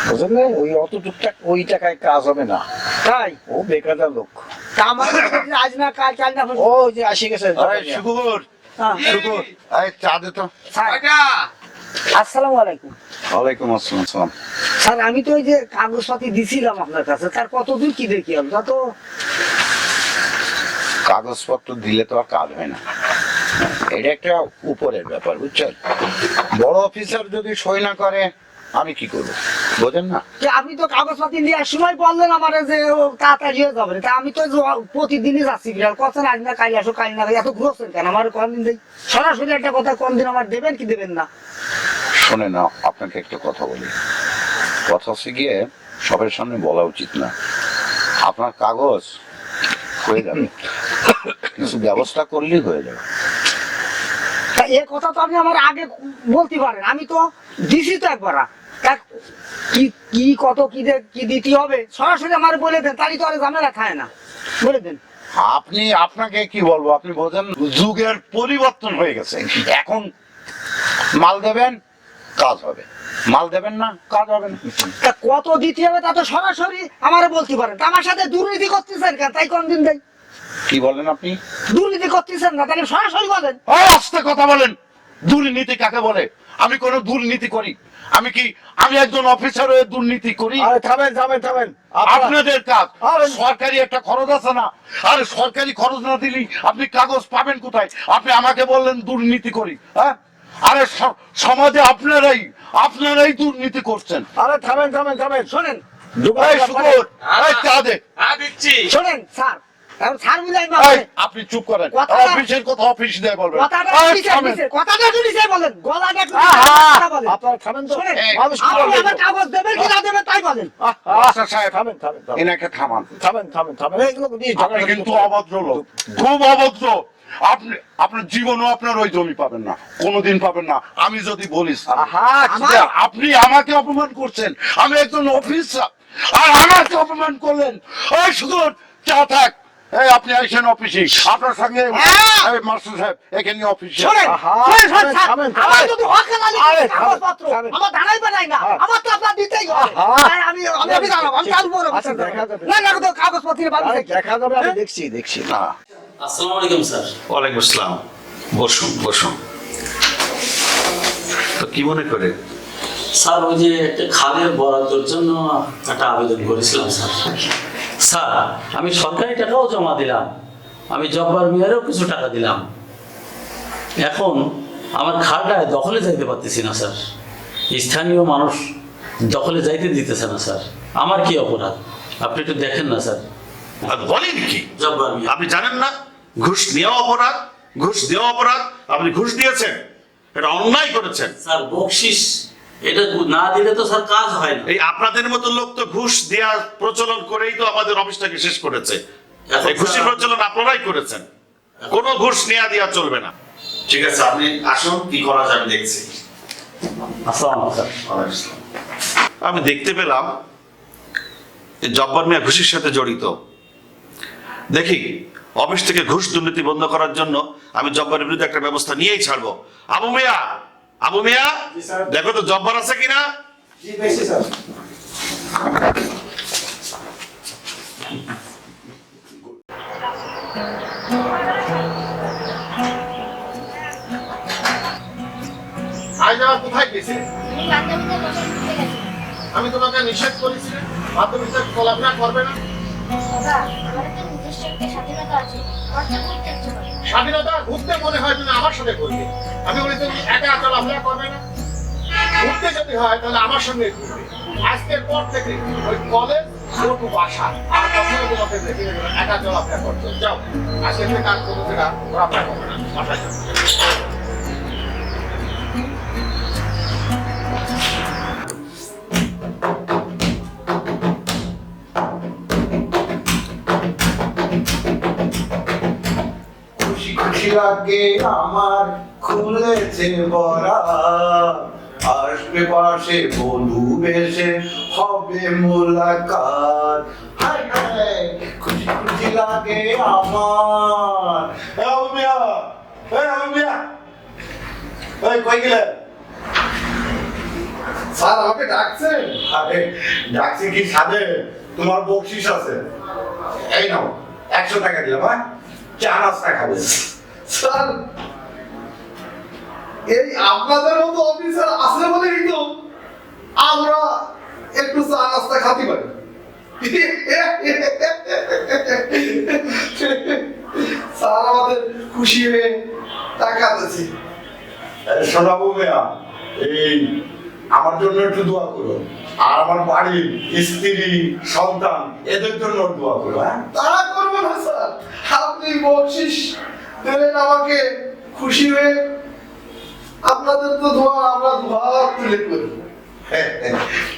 Speaker 10: বুঝলেন না, ওই অত টুকটাক ওই টাকায় কাজ হবে না।
Speaker 4: তাই
Speaker 10: ও বেকারটা লোক।
Speaker 4: তা আমার আজ না কাল, চাল না।
Speaker 10: ও যে আসি গেছে।
Speaker 6: শুকুর, শুকুর, এই চা দে তো।
Speaker 4: আসসালামু আলাইকুম।
Speaker 6: ওয়ালাইকুম আসসালাম।
Speaker 4: স্যার, আমি তো ওই যে কাগজপাতি দিছিলাম আপনার কাছে, তার কতদূর কি দেখি আমরা তো।
Speaker 6: কাগজপত্র দিলে তো আর কাজ হয় না, এটা একটা উপরের ব্যাপার, বুঝছেন? বড় অফিসার যদি সই না করে আমি কি করবো, বোঝেন না?
Speaker 4: যে আপনি তো কাগজপাতি নেওয়ার সময় বললেন আমার যে ও তাড়াতাড়ি হয়ে যাবে, তা আমি তো প্রতিদিনই যাচ্ছি, বিরাট কথা আজ না কাল আসো, কাল না, এত ঘুরছেন কেন? আমার কোনদিন দেই সরাসরি একটা কথা, কোনদিন আমার দেবেন কি দেবেন না?
Speaker 6: শোনে না, আপনাকে একটা কথা বলি। কথা হচ্ছে গিয়ে সবার সামনে বলা উচিত না। আপনার কাগজ হয়ে যাবে, কিছু ব্যবস্থা করলেই হয়ে যাবে।
Speaker 4: তা এ কথা তো আপনি আমার আগে বলতে পারেন, আমি তো দিছি তো একবার। কি কি কত কি দিতে হবে সরাসরি আমার বলে দেন, তারই তো আর ঝামেলা খায় না। বলে দেন।
Speaker 6: আপনাকে কি বলবো, আপনি বোঝেন, যুগের পরিবর্তন হয়ে গেছে। এখন মাল দেবেন, কাজ হবে, মাল দেবেন না, কাজ হবে না।
Speaker 4: তা কত দিতে হবে তা তো সরাসরি আমারে বলতে পারেন। তা আমার সাথে দুর্নীতি করতেছেন কেন? তাই কোনদিন দেয়
Speaker 6: কি বলেন আপনি?
Speaker 4: দুর্নীতি করতেছেন না, তাহলে সরাসরি বলেন।
Speaker 6: আস্তে কথা বলেন। দুর্নীতি কাকে বলে? আমি কোনো দুর্নীতি করি? আমি একজন অফিসার হয়ে দুর্নীতি করি?
Speaker 10: আরে থামেন থামেন থামেন,
Speaker 6: আপনাদের কাজ সরকারি একটা খরচ আছে না? আরে সরকারি খরচ না দিলে আপনি কাগজ পাবেন কোথায়? আপনি আমাকে বললেন দুর্নীতি করি, হ্যাঁ? আরে সমাজে আপনারাই দুর্নীতি করছেন।
Speaker 10: আরে থামেন থামেন থামেন,
Speaker 4: শোনেন
Speaker 6: এই শুকুর, এই চা দে।
Speaker 4: শোনেন স্যার, এখন স্যার বুঝাই
Speaker 6: এই, আপনি চুপ করেন। অফিসের কথা অফিস দিয়ে বলবেন।
Speaker 4: কথাটা শুনি স্যার বলেন, গলাটা একটু কথা বলেন।
Speaker 10: আপনারা থামেন তো।
Speaker 4: শোনেন,
Speaker 10: মানুষ কি
Speaker 4: আপনি
Speaker 10: বলবে?
Speaker 4: আমার কাগজ দেবেন কি না দেবেন তাই বলেন।
Speaker 6: মাস্টার সাহেব,
Speaker 10: থামেন থামেন থামেন
Speaker 6: এনাকে থামান।
Speaker 10: থামেন থামেন থামেন, এইগুলো নিয়ে
Speaker 6: আপনি কিন্তু অভদ্র লোক, খুব অভদ্র। আপনার জীবনও আপনার ওই জমি পাবেন না, কোনোদিন পাবেন না। আমি যদি বলিস আপনি আমাকে অপমান করছেন, আমি একজন অফিসার, আর আমাকে অপমান করলেন। ওই শুধু চা থাক। এই আপনি আসেন অফিসে, আপনার সঙ্গে মাস্টার সাহেব এখানে অফিসে।
Speaker 4: শোনেন, শোনেন স্যার, আমার যদি হক হালালি কাগজপত্র আমার দাঁড়াইবে নাই না, আমার তো আপনার দিতেই হবে। তাই আমি দাঁড়াবো, আমি কাল বড় অফিসার না না, কাগজপত্রের বাদ
Speaker 10: দেখা যাবে, আমি দেখছি
Speaker 6: না।
Speaker 8: আসসালামু আলাইকুম স্যার।
Speaker 1: ওয়ালাইকুম আসসালাম। বসুন বসুন। তো কি মনে করে?
Speaker 8: স্যার ওই যে একটা খালের বরাদ্দের জন্য একটা আবেদন করেছিলাম স্যার। স্যার আমি সরকারি টাকাও জমা দিলাম, আমি জব্বার মিয়ারেও কিছু টাকা দিলাম। এখন আমার খালটায় দখলে যাইতে পারতেছি না স্যার, স্থানীয় মানুষ দখলে যাইতে দিতেছে না স্যার। আমার কি অপরাধ আপনি একটু দেখেন না স্যার।
Speaker 1: আর বলেন কি?
Speaker 8: জব্বার মিয়া,
Speaker 1: আপনি জানেন না ঘুষ নেওয়া অপরাধ, ঘুষ দেওয়া অপরাধ? আপনি ঘুষ দিয়েছেন, এটা অন্যায় করেছেন।
Speaker 8: স্যার বকশিস এটা না দিলে তো স্যার কাজ হয় না।
Speaker 1: এই আপনাদের মতো লোক তো ঘুষ দেওয়ার প্রচলন করেই তো আমাদের অফিসটাকে শেষ করেছে।
Speaker 8: এখন
Speaker 1: এই ঘুষের প্রচলন আপনারাই করেছেন। কোনো ঘুষ নেওয়া দেওয়া চলবে না। ঠিক আছে, আপনি আসুন, কি করা যাবে দেখছি।
Speaker 8: আসসালামু আলাইকুম স্যার।
Speaker 1: আমি দেখতে পেলাম যে জব্বার মিয়া ঘুষের সাথে জড়িত। দেখি অফিস থেকে ঘুষ দুর্নীতি বন্ধ করার জন্য আমি জব্বারের বিরুদ্ধে একটা ব্যবস্থা নিয়েই ছাড়বো। আবু মিয়া, আবু মিয়া, দেখো তো জব্বার আছে কিনা।
Speaker 6: আজ আবার কোথায় গেছে?
Speaker 2: আমি বান্ধবীদের বসে ঘুরতে গেছি।
Speaker 6: আমি তোমাকে নিষেধ করেছি বান্ধবীর সাথে চলাফেরা করবে না।
Speaker 2: বাবা, আমার একটা নিজস্ব একটা স্বাধীনতা আছে, আমার তো ঘুরতে ইচ্ছে করে।
Speaker 6: স্বাধীনতা ঘুরতে মনে হয় তুমি আমার সাথে করবে। আমি বলি তুমি একা চলাফেরা করবে না। ঘুরতে যদি হয় তাহলে আমার সঙ্গে ঘুরবে। আজকের পর থেকে ওই কলেজ ওটু বাসা আর কখনো তোমাকে দেখে নেবে না, একা চলাফেরা করছো। যাও, আজকে থেকে আর কোনো জায়গা ঘোরাফেরা করবে না, বাসায় যাও।
Speaker 11: খুশি খুশি লাগে আমার খুলেছে বরা, আসবে পাশে বন্ধু বেশে হবে মোলাকাত। হাই হাই খুশি খুশি লাগে আমার। মিয়া, মিয়া, কই গেলেন? স্যার আমাকে ডাকছেন? আরে ডাকছি কি সাথে তোমার বকশিস আছে, এই নাও 100 টাকা দিলাম। হ্যাঁ, চা নাস্তা খাবে।
Speaker 6: স্যার, এই আপনাদের মতো অফিসার আছে বলেই তো আমরা একটু চা নাস্তা খাতে পারি। স্যার আমাদের খুশি হয়ে টাকা দিয়েছে।
Speaker 11: শোনাবো মেয়া, এই আমার জন্য একটু দোয়া করো, আর আমার বাড়ির স্ত্রী সন্তান এদের জন্য দোয়া করো। হ্যাঁ,
Speaker 6: তা করবো না স্যার, আপনি বকশিস দিলেন আমাকে খুশি হয়ে, আপনাদের তো দোয়া আমরা দোয়া তুলে করি।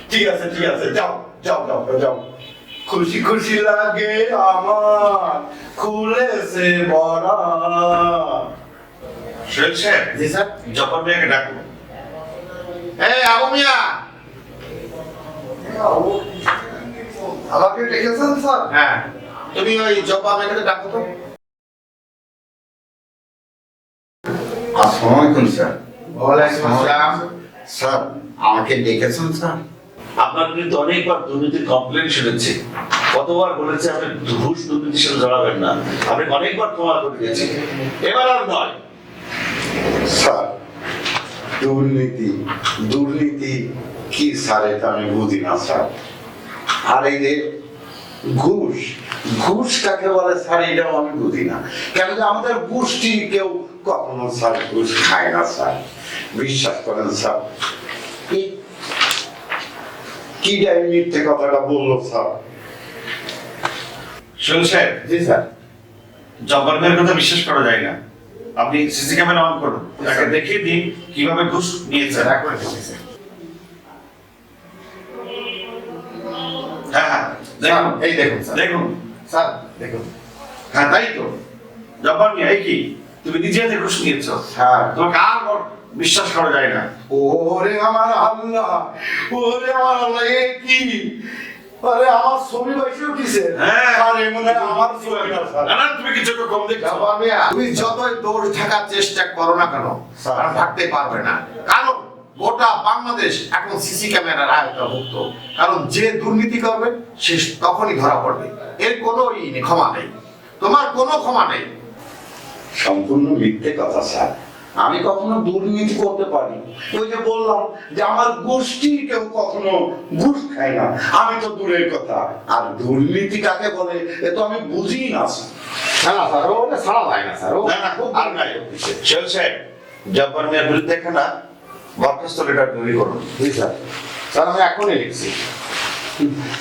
Speaker 11: ঠিক আছে ঠিক আছে, যাও যাও যাও যাও। খুশি খুশি লাগে আমার খুলেছে বরা।
Speaker 1: সোহেল সাহেব,
Speaker 11: জি স্যার।
Speaker 1: জব্বার মিয়াকে ডাকুন।
Speaker 6: এই আবু মিয়া, আমাকে ডেকেছেন স্যার?
Speaker 1: হ্যাঁ,
Speaker 6: তুমি ওই জব্বার মিয়াকে ডাকো তো।
Speaker 11: আসসালামু আলাইকুম স্যার।
Speaker 6: ওয়ালাইকুম আসসালাম।
Speaker 11: স্যার আমাকে ডেকেছেন স্যার?
Speaker 1: আপনার বিরুদ্ধে অনেকবার দুর্নীতির কমপ্লেন শুনেছি। কতবার বলেছে আপনি ঘুষ দুর্নীতির সাথে জড়াবেন না, আপনি অনেকবার ক্ষমা করে দিয়েছি, এবার আর নয়।
Speaker 11: স্যার দুর্নীতি দুর্নীতি কি স্যার, এটা আমি বুঝি না স্যার। আর এই যে ঘুষ, ঘুষ কাকে বলে স্যার, এটাও আমি বুঝি না। কেন যে আমাদের গোষ্ঠী কেউ কখনো স্যার ঘুষ খায় না স্যার, বিশ্বাস করেন স্যার। কি মিথ্যে কথাটা বললো স্যার?
Speaker 1: সোহেল সাহেব,
Speaker 11: জি স্যার।
Speaker 1: জব্বার মিয়ার কথা বিশ্বাস করা যায় না। আপনি সিসি ক্যামেরা অন করুন, তাকে দেখিয়ে দিন কিভাবে ঘুষ নিয়েছেন। হ্যাঁ হ্যাঁ, দেখুন,
Speaker 6: এই দেখুন স্যার,
Speaker 1: দেখুন
Speaker 6: স্যার দেখুন।
Speaker 1: হ্যাঁ তাই তো। জব্বার মিয়া, এই কি তুমি নিজে হাতে ঘুষ নিয়েছ?
Speaker 11: স্যার
Speaker 1: তোমাকে আর বিশ্বাস করা যায় না।
Speaker 11: ওরে আমার আল্লাহ, ওরে আমার আল্লাহ, এ কি? আরে আমার ছবি বাইসে উঠিছে।
Speaker 1: হ্যাঁ।
Speaker 11: স্যার এ মনে হয় আমার ছবি না স্যার।
Speaker 1: না না, তুমি কিছু একটা কম দেখছো।
Speaker 6: জব্বার মিয়া, তুমি যতই দৌড় থাকার চেষ্টা করো না কেন,
Speaker 11: স্যার।
Speaker 6: আর থাকতে পারবে না। কারণ গোটা বাংলাদেশ এখন সিসি ক্যামেরার আওতাভুক্ত। কারণ যে দুর্নীতি করবে সে তখনই ধরা পড়বে, এর কোনো ক্ষমা নেই, তোমার কোনো ক্ষমা নেই।
Speaker 11: সম্পূর্ণ মিথ্যে কথা স্যার। আমি কখনো দুর্নীতি করতে পারি? ওই যে বললাম যে আমার গোষ্ঠীর কেউ কখনো ঘুষ খায় না। আমি তো দূরের কথা, আর দুর্নীতি কাকে বলে এ তো আমি বুঝি না স্যার।
Speaker 6: না স্যার, ওটা ছাড়া যায় না স্যার।
Speaker 1: না না, আর নাই। শেল সাহেব, জব্বার মিয়ার বিরুদ্ধে একখানা বরখাস্ত লেটার তৈরি করুন।
Speaker 6: জি স্যার। স্যার আমি এখনই লিখছি।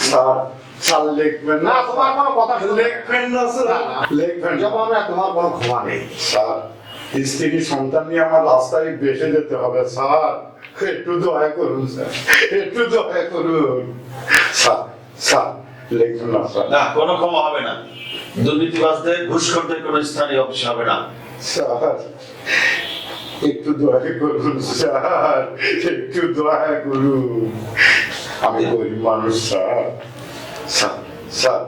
Speaker 11: স্যার, স্যার লিখবেন
Speaker 6: না,
Speaker 11: না?
Speaker 6: তোমার কোনো কথা শুনলে
Speaker 11: লিখবেন না স্যার? লিখবেন না?
Speaker 6: জব্বার মিয়া, তোমার কোনো ক্ষমা নেই।
Speaker 11: স্যার, স্ত্রী সন্তান নিয়ে আমার রাস্তায় বেসে যেতে হবে স্যার। একটু দয়া করুন স্যার, একটু দয়া করুন স্যার। স্যার লিখবেন না স্যার।
Speaker 1: না, কোনো ক্ষমা হবে না। দুর্নীতিবাজদের ঘুষখোরদের কোনো স্থানীয় অফিস হবে না।
Speaker 11: স্যার একটু দয়া করুন স্যার, একটু দয়া করুন। আমি গরিব মানুষ স্যার। স্যার, স্যার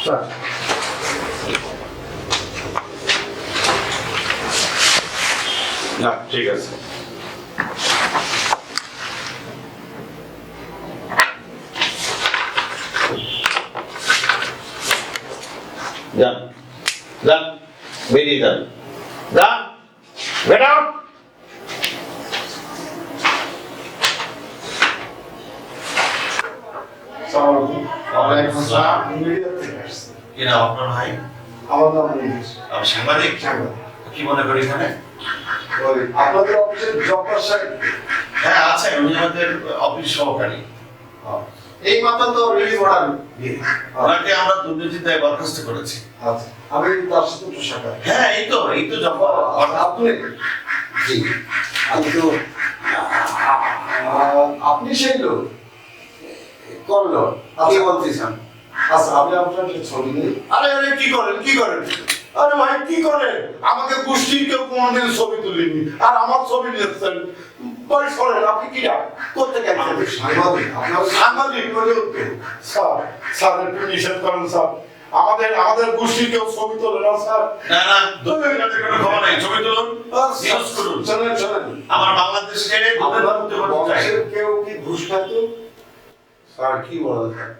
Speaker 11: স্যার
Speaker 1: না, ঠিক আছে। যান, যান, বেরিয়ে যান, যান, গেট আউট।
Speaker 11: ওয়ালাইকুম আসসালাম। মিডিয়া থেকে আসছি।
Speaker 1: কি নাম আপনার ভাই?
Speaker 11: আমার নাম মনীষ।
Speaker 1: আমি সাংবাদিক। কি মনে করি এখানে?
Speaker 11: ওই আপনাদের অফিসের জব্বার সাহেব?
Speaker 1: হ্যাঁ, আছে, উনি আমাদের অফিস সহকারী।
Speaker 11: এই মাত্র তো রিলিজ অর্ডার দিয়ে।
Speaker 1: ওনাকে আমরা দুর্নীতির দায়ে বরখাস্ত করেছি।
Speaker 11: আচ্ছা, আমি তার সাথে একটু সাক্ষাৎ।
Speaker 1: হ্যাঁ, এই তো জব্বার।
Speaker 11: আপনি? জি, কিন্তু আপনি সেই লোক করলো আপনি বলতেছেন। আচ্ছা, আপনি আপনার একটা ছবি নিন।
Speaker 6: আরে আরে, কি করেন, কি করেন? আরে ভাই, কি করেন? আমাকে গোষ্ঠীর কেউ কোনোদিন ছবি তুলিনি, আর আমার ছবি নিয়েছেন। বই সরেন, আপনি কি করতে গেছেন?
Speaker 11: সাংবাদিক, আপনার
Speaker 6: সাংবাদিক বলে উঠবে। স্যার, স্যার একটু নিষেধ করেন স্যার। আমাদের গোষ্ঠীর কেউ ছবি তোলে না স্যার।
Speaker 1: না না, দুর্নীতিবাজদের কোনো ক্ষমা নাই। ছবি তুলুন, নিউজ করুন।
Speaker 11: চলেন চলেন।
Speaker 1: আমার বাংলাদেশকে
Speaker 11: আপনার
Speaker 1: দুর্নীতি মুক্ত করতে চাই।
Speaker 11: বংশের কেউ কি ঘুষ খাইতো? স্যার কি বলেন স্যার?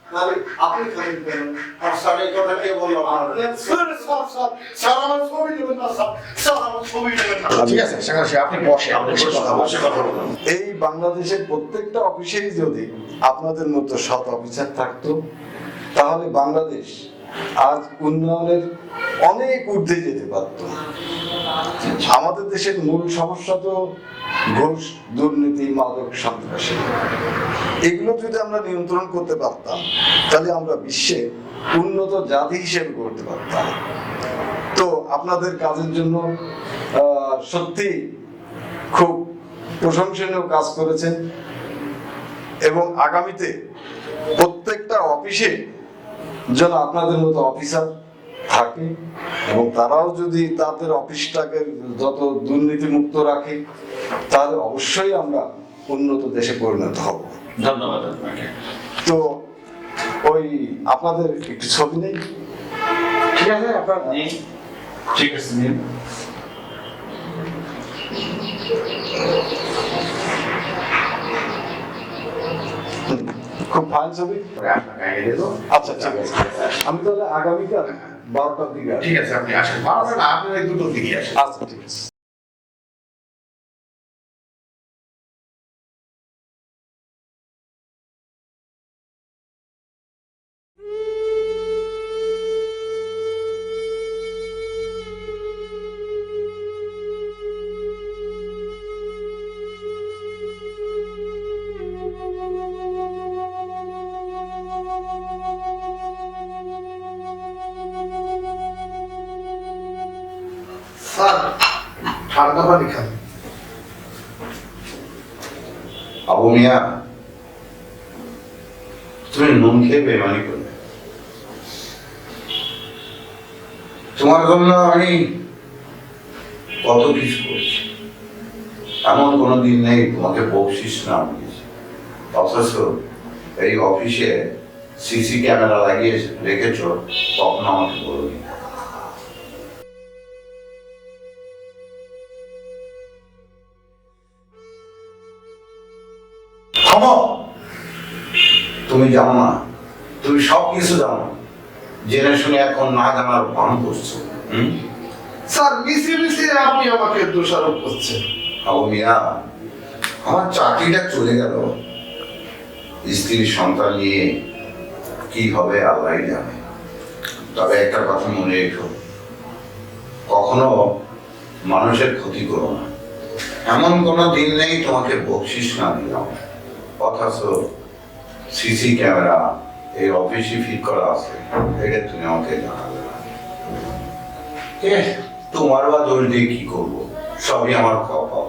Speaker 11: তাহলে আপনি খাবেন কেন? আর স্যার এই কথা কে বললো?
Speaker 6: স্যার, স্যার, স্যার, স্যার, আমার ছবি নেবেন না স্যার। স্যার, আমার ছবি নেবেন না।
Speaker 4: ঠিক আছে সাংবাদিক সাহেব, আপনি বসে
Speaker 1: আপনি বসে কথা বলুন।
Speaker 11: এই বাংলাদেশের প্রত্যেকটা অফিসেই যদি আপনাদের মতো সৎ অফিসার থাকতো, তাহলে বাংলাদেশ আজ উন্নয়নের অনেক ঊর্ধ্বে যেতে পারত। আমাদের দেশের মূল সমস্যা তো ঘুষ, দুর্নীতি, মাদক, সন্ত্রাসী। এগুলো যদি আমরা নিয়ন্ত্রণ করতে পারতাম, তাহলে আমরা বিশ্বে উন্নত জাতি হিসেবে গড়তে পারতাম। তো আপনাদের কাজের জন্য সত্যি খুব প্রশংসনীয় কাজ করেছেন, এবং আগামীতে প্রত্যেকটা অফিসে যেন আপনাদের মতো অফিসার থাকে, এবং তারাও যদি তাদের অফিসটাকে যত দুর্নীতি মুক্ত রাখে, তাহলে অবশ্যই আমরা উন্নত দেশে পরিণত হব।
Speaker 1: ধন্যবাদ আপনাকে।
Speaker 11: তো ওই আপনাদের একটু ছবি নেই?
Speaker 4: ঠিক আছে আপনার
Speaker 1: নিন। ঠিক আছে, নিন।
Speaker 11: খুব ফাইন ছবি।
Speaker 6: আপনাকে আগে দেবো।
Speaker 11: আচ্ছা ঠিক আছে, আমি তাহলে আগামীকাল 12টার দিকে আসবো।
Speaker 6: ঠিক আছে, আপনি আসেন। পারবেন না, আপনি এই দুটোর দিকে আসেন।
Speaker 11: আচ্ছা ঠিক আছে।
Speaker 6: স্যার, ঠান্ডা পানি খান।
Speaker 11: আবু মিয়া, তুমি নুন খেয়ে বেমানি করবে। তোমার জন্য আমি কত কিছু করছি, এমন কোনো দিন নেই তোমাকে বকশিস না দিয়েছি। অথচ এই অফিসে সিসি ক্যামেরা লাগিয়ে রেখেছ, তখন আমাকে বলবি।
Speaker 6: থামো,
Speaker 11: তুমি জানো না, তুমি সব কিছু জানো, জেনে শুনে এখন না জানার ভান করছো।
Speaker 6: স্যার মিশে মিশে আপনি আমাকে দোষারোপ করছেন।
Speaker 11: আবু মিয়া, আমার চাকরিটা চলে গেল, স্ত্রীর সন্তান নিয়ে কি হবে আল্লাহ জানে। তবে একটা কথা মনে রেখো, কখনো মানুষের ক্ষতি করো না। এমন কোনো দিন নেই তোমাকে বকশিস না দিলাম, অথচ সিসি ক্যামেরা এই অফিসে ফিট করা আছে, এটা তুমি আমাকে জানাবে না। তোমার বা দোষ দিয়ে কি করবো, সবই আমার কপাল।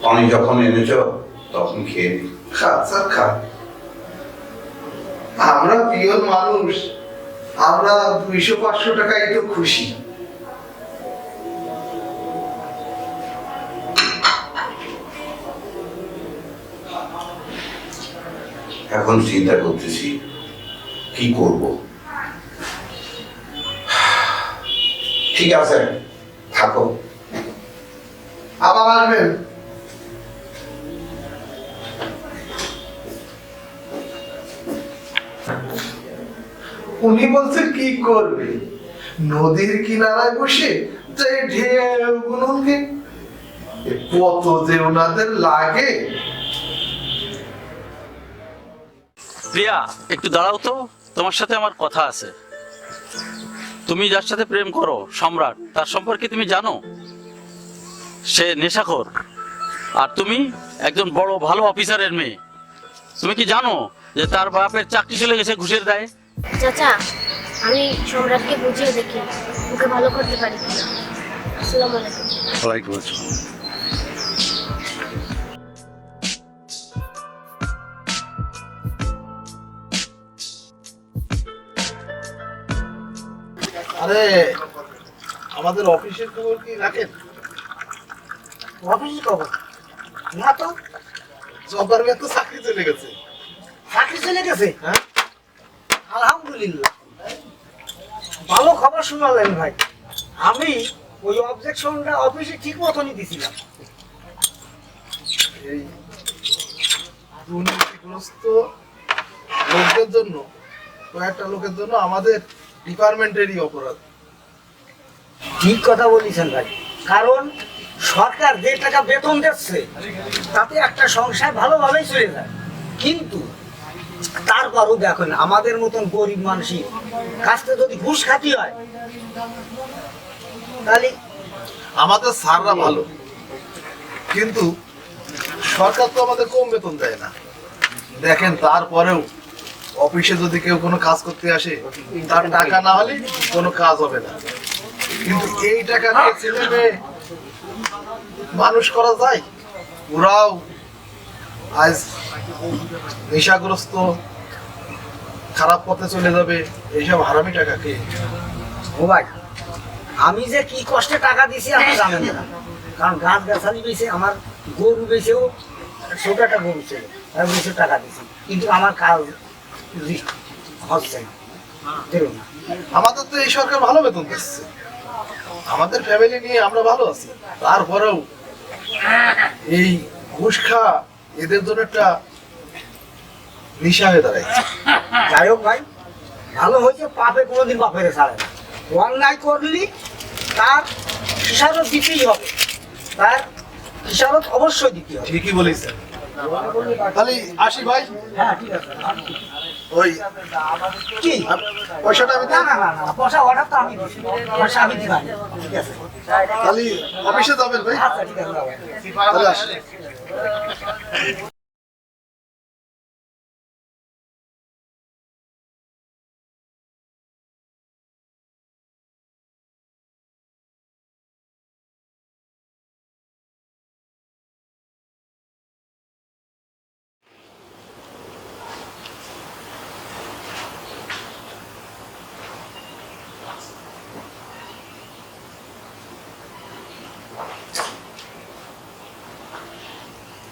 Speaker 11: পানি যখন এনেছ তখন খেয়ে নি।
Speaker 6: খা স্যার খা, আমরা প্রিয় মানুষ, আমরা 200-500 টাকায় তো খুশি।
Speaker 11: এখন চিন্তা করতেছি কি করব। ঠিক আছে, থাকো,
Speaker 6: আবার আসবেন। উনি বলছেন কি করবে, নদীর কিনারায় বসে যে ঢেউ গুনবে, কত যে ওনাদের লাগে।
Speaker 8: প্রিয়া, একটু দাঁড়াও তো, তোমার সাথে আমার কথা আছে। তুমি যার সাথে প্রেম করো, সম্রাট, তার সম্পর্কে তুমি জানো? সে নেশাখোর, আর তুমি একজন বড় ভালো অফিসারের মেয়ে। তুমি কি জানো যে তার বাপের চাকরি চলে গেছে ঘুষের দায়ে?
Speaker 2: চাচা, আমি সম্রাটকে বুঝিয়ে দেখি ওকে ভালো করতে পারি। আসসালামু আলাইকুম।
Speaker 1: ওয়ালাইকুম আসসালাম।
Speaker 6: আরে আমাদের অফিসের খবর কি রাখেন?
Speaker 9: অফিসের খবর না তো।
Speaker 6: জব্বার মিয়া তো চাকরি চলে গেছে।
Speaker 9: চাকরি চলে গেছে?
Speaker 6: হ্যাঁ,
Speaker 9: আলহামদুলিল্লাহ, ভালো খবর শোনালেন ভাই। আমি ওই অবজেকশনটা অফিসে ঠিক মতনই দিছিলাম।
Speaker 6: এই দুর্নীতিগ্রস্ত লোকদের জন্য, কয়েকটা লোকের জন্য আমাদের ডিপার্টমেন্টেরই অপরাধ।
Speaker 9: ঠিক কথা বলেছেন ভাই, কারণ সরকার যে টাকা বেতন দিচ্ছে তাতে একটা সংসার ভালোভাবেই চলে যায়, কিন্তু তারপরও দেখেন আমাদের মতন গরিব মানুষের কাছ থেকে যদি ঘুষ খাতি হয় তাহলে।
Speaker 6: আমাদের স্যাররা ভালো, কিন্তু সরকার তো আমাদের কম বেতন দেয় না। দেখেন, তারপরেও অফিসে যদি কেউ কোনো কাজ করতে আসে, তার টাকা না হলে কোনো কাজ হবে না। কিন্তু এই টাকা দিয়ে ছেলে মেয়ে মানুষ করা যায়? ওরাও আজ নেশাগ্রস্ত, খারাপ পথে চলে যাবে এইসব হারামি টাকা খেয়ে।
Speaker 9: ও ভাই, আমি যে কি কষ্টে টাকা দিছি আপনি জানেন না, কারণ গাছ গাছালি বেছে, আমার গরু বেছেও, ছোট একটা গরু ছিল, তার বেছে টাকা দিছি, কিন্তু আমার কাজ হচ্ছে না, দিল না।
Speaker 6: আমাদের তো এই সরকার ভালো বেতন দিচ্ছে, আমাদের ফ্যামিলি নিয়ে আমরা ভালো আছি, তারপরেও এই ঘুষ খাওয়া এদের জন্য একটা নেশা হয়ে দাঁড়াইছে।
Speaker 9: যাই হোক ভাই, ভালো হয়েছে, পাপে কোনোদিন বাপের ছাড়ে না। অন্যায় করলি তার হিসাবত দিতেই হবে, তার হিসাবত অবশ্যই দিতে হবে।
Speaker 6: ঠিকই বলেছেন। তাহলে আসি ভাই।
Speaker 9: হ্যাঁ ঠিক আছে।
Speaker 6: ওই
Speaker 9: কি
Speaker 6: পয়সাটা আমি
Speaker 9: না না না না, পয়সা অর্ডার তো আমি দিছি, পয়সা আমি দিবাই। ঠিক আছে,
Speaker 6: তাহলে অফিসে যাবেন ভাই।
Speaker 9: আচ্ছা ঠিক আছে বাবা।
Speaker 6: তাহলে আসি।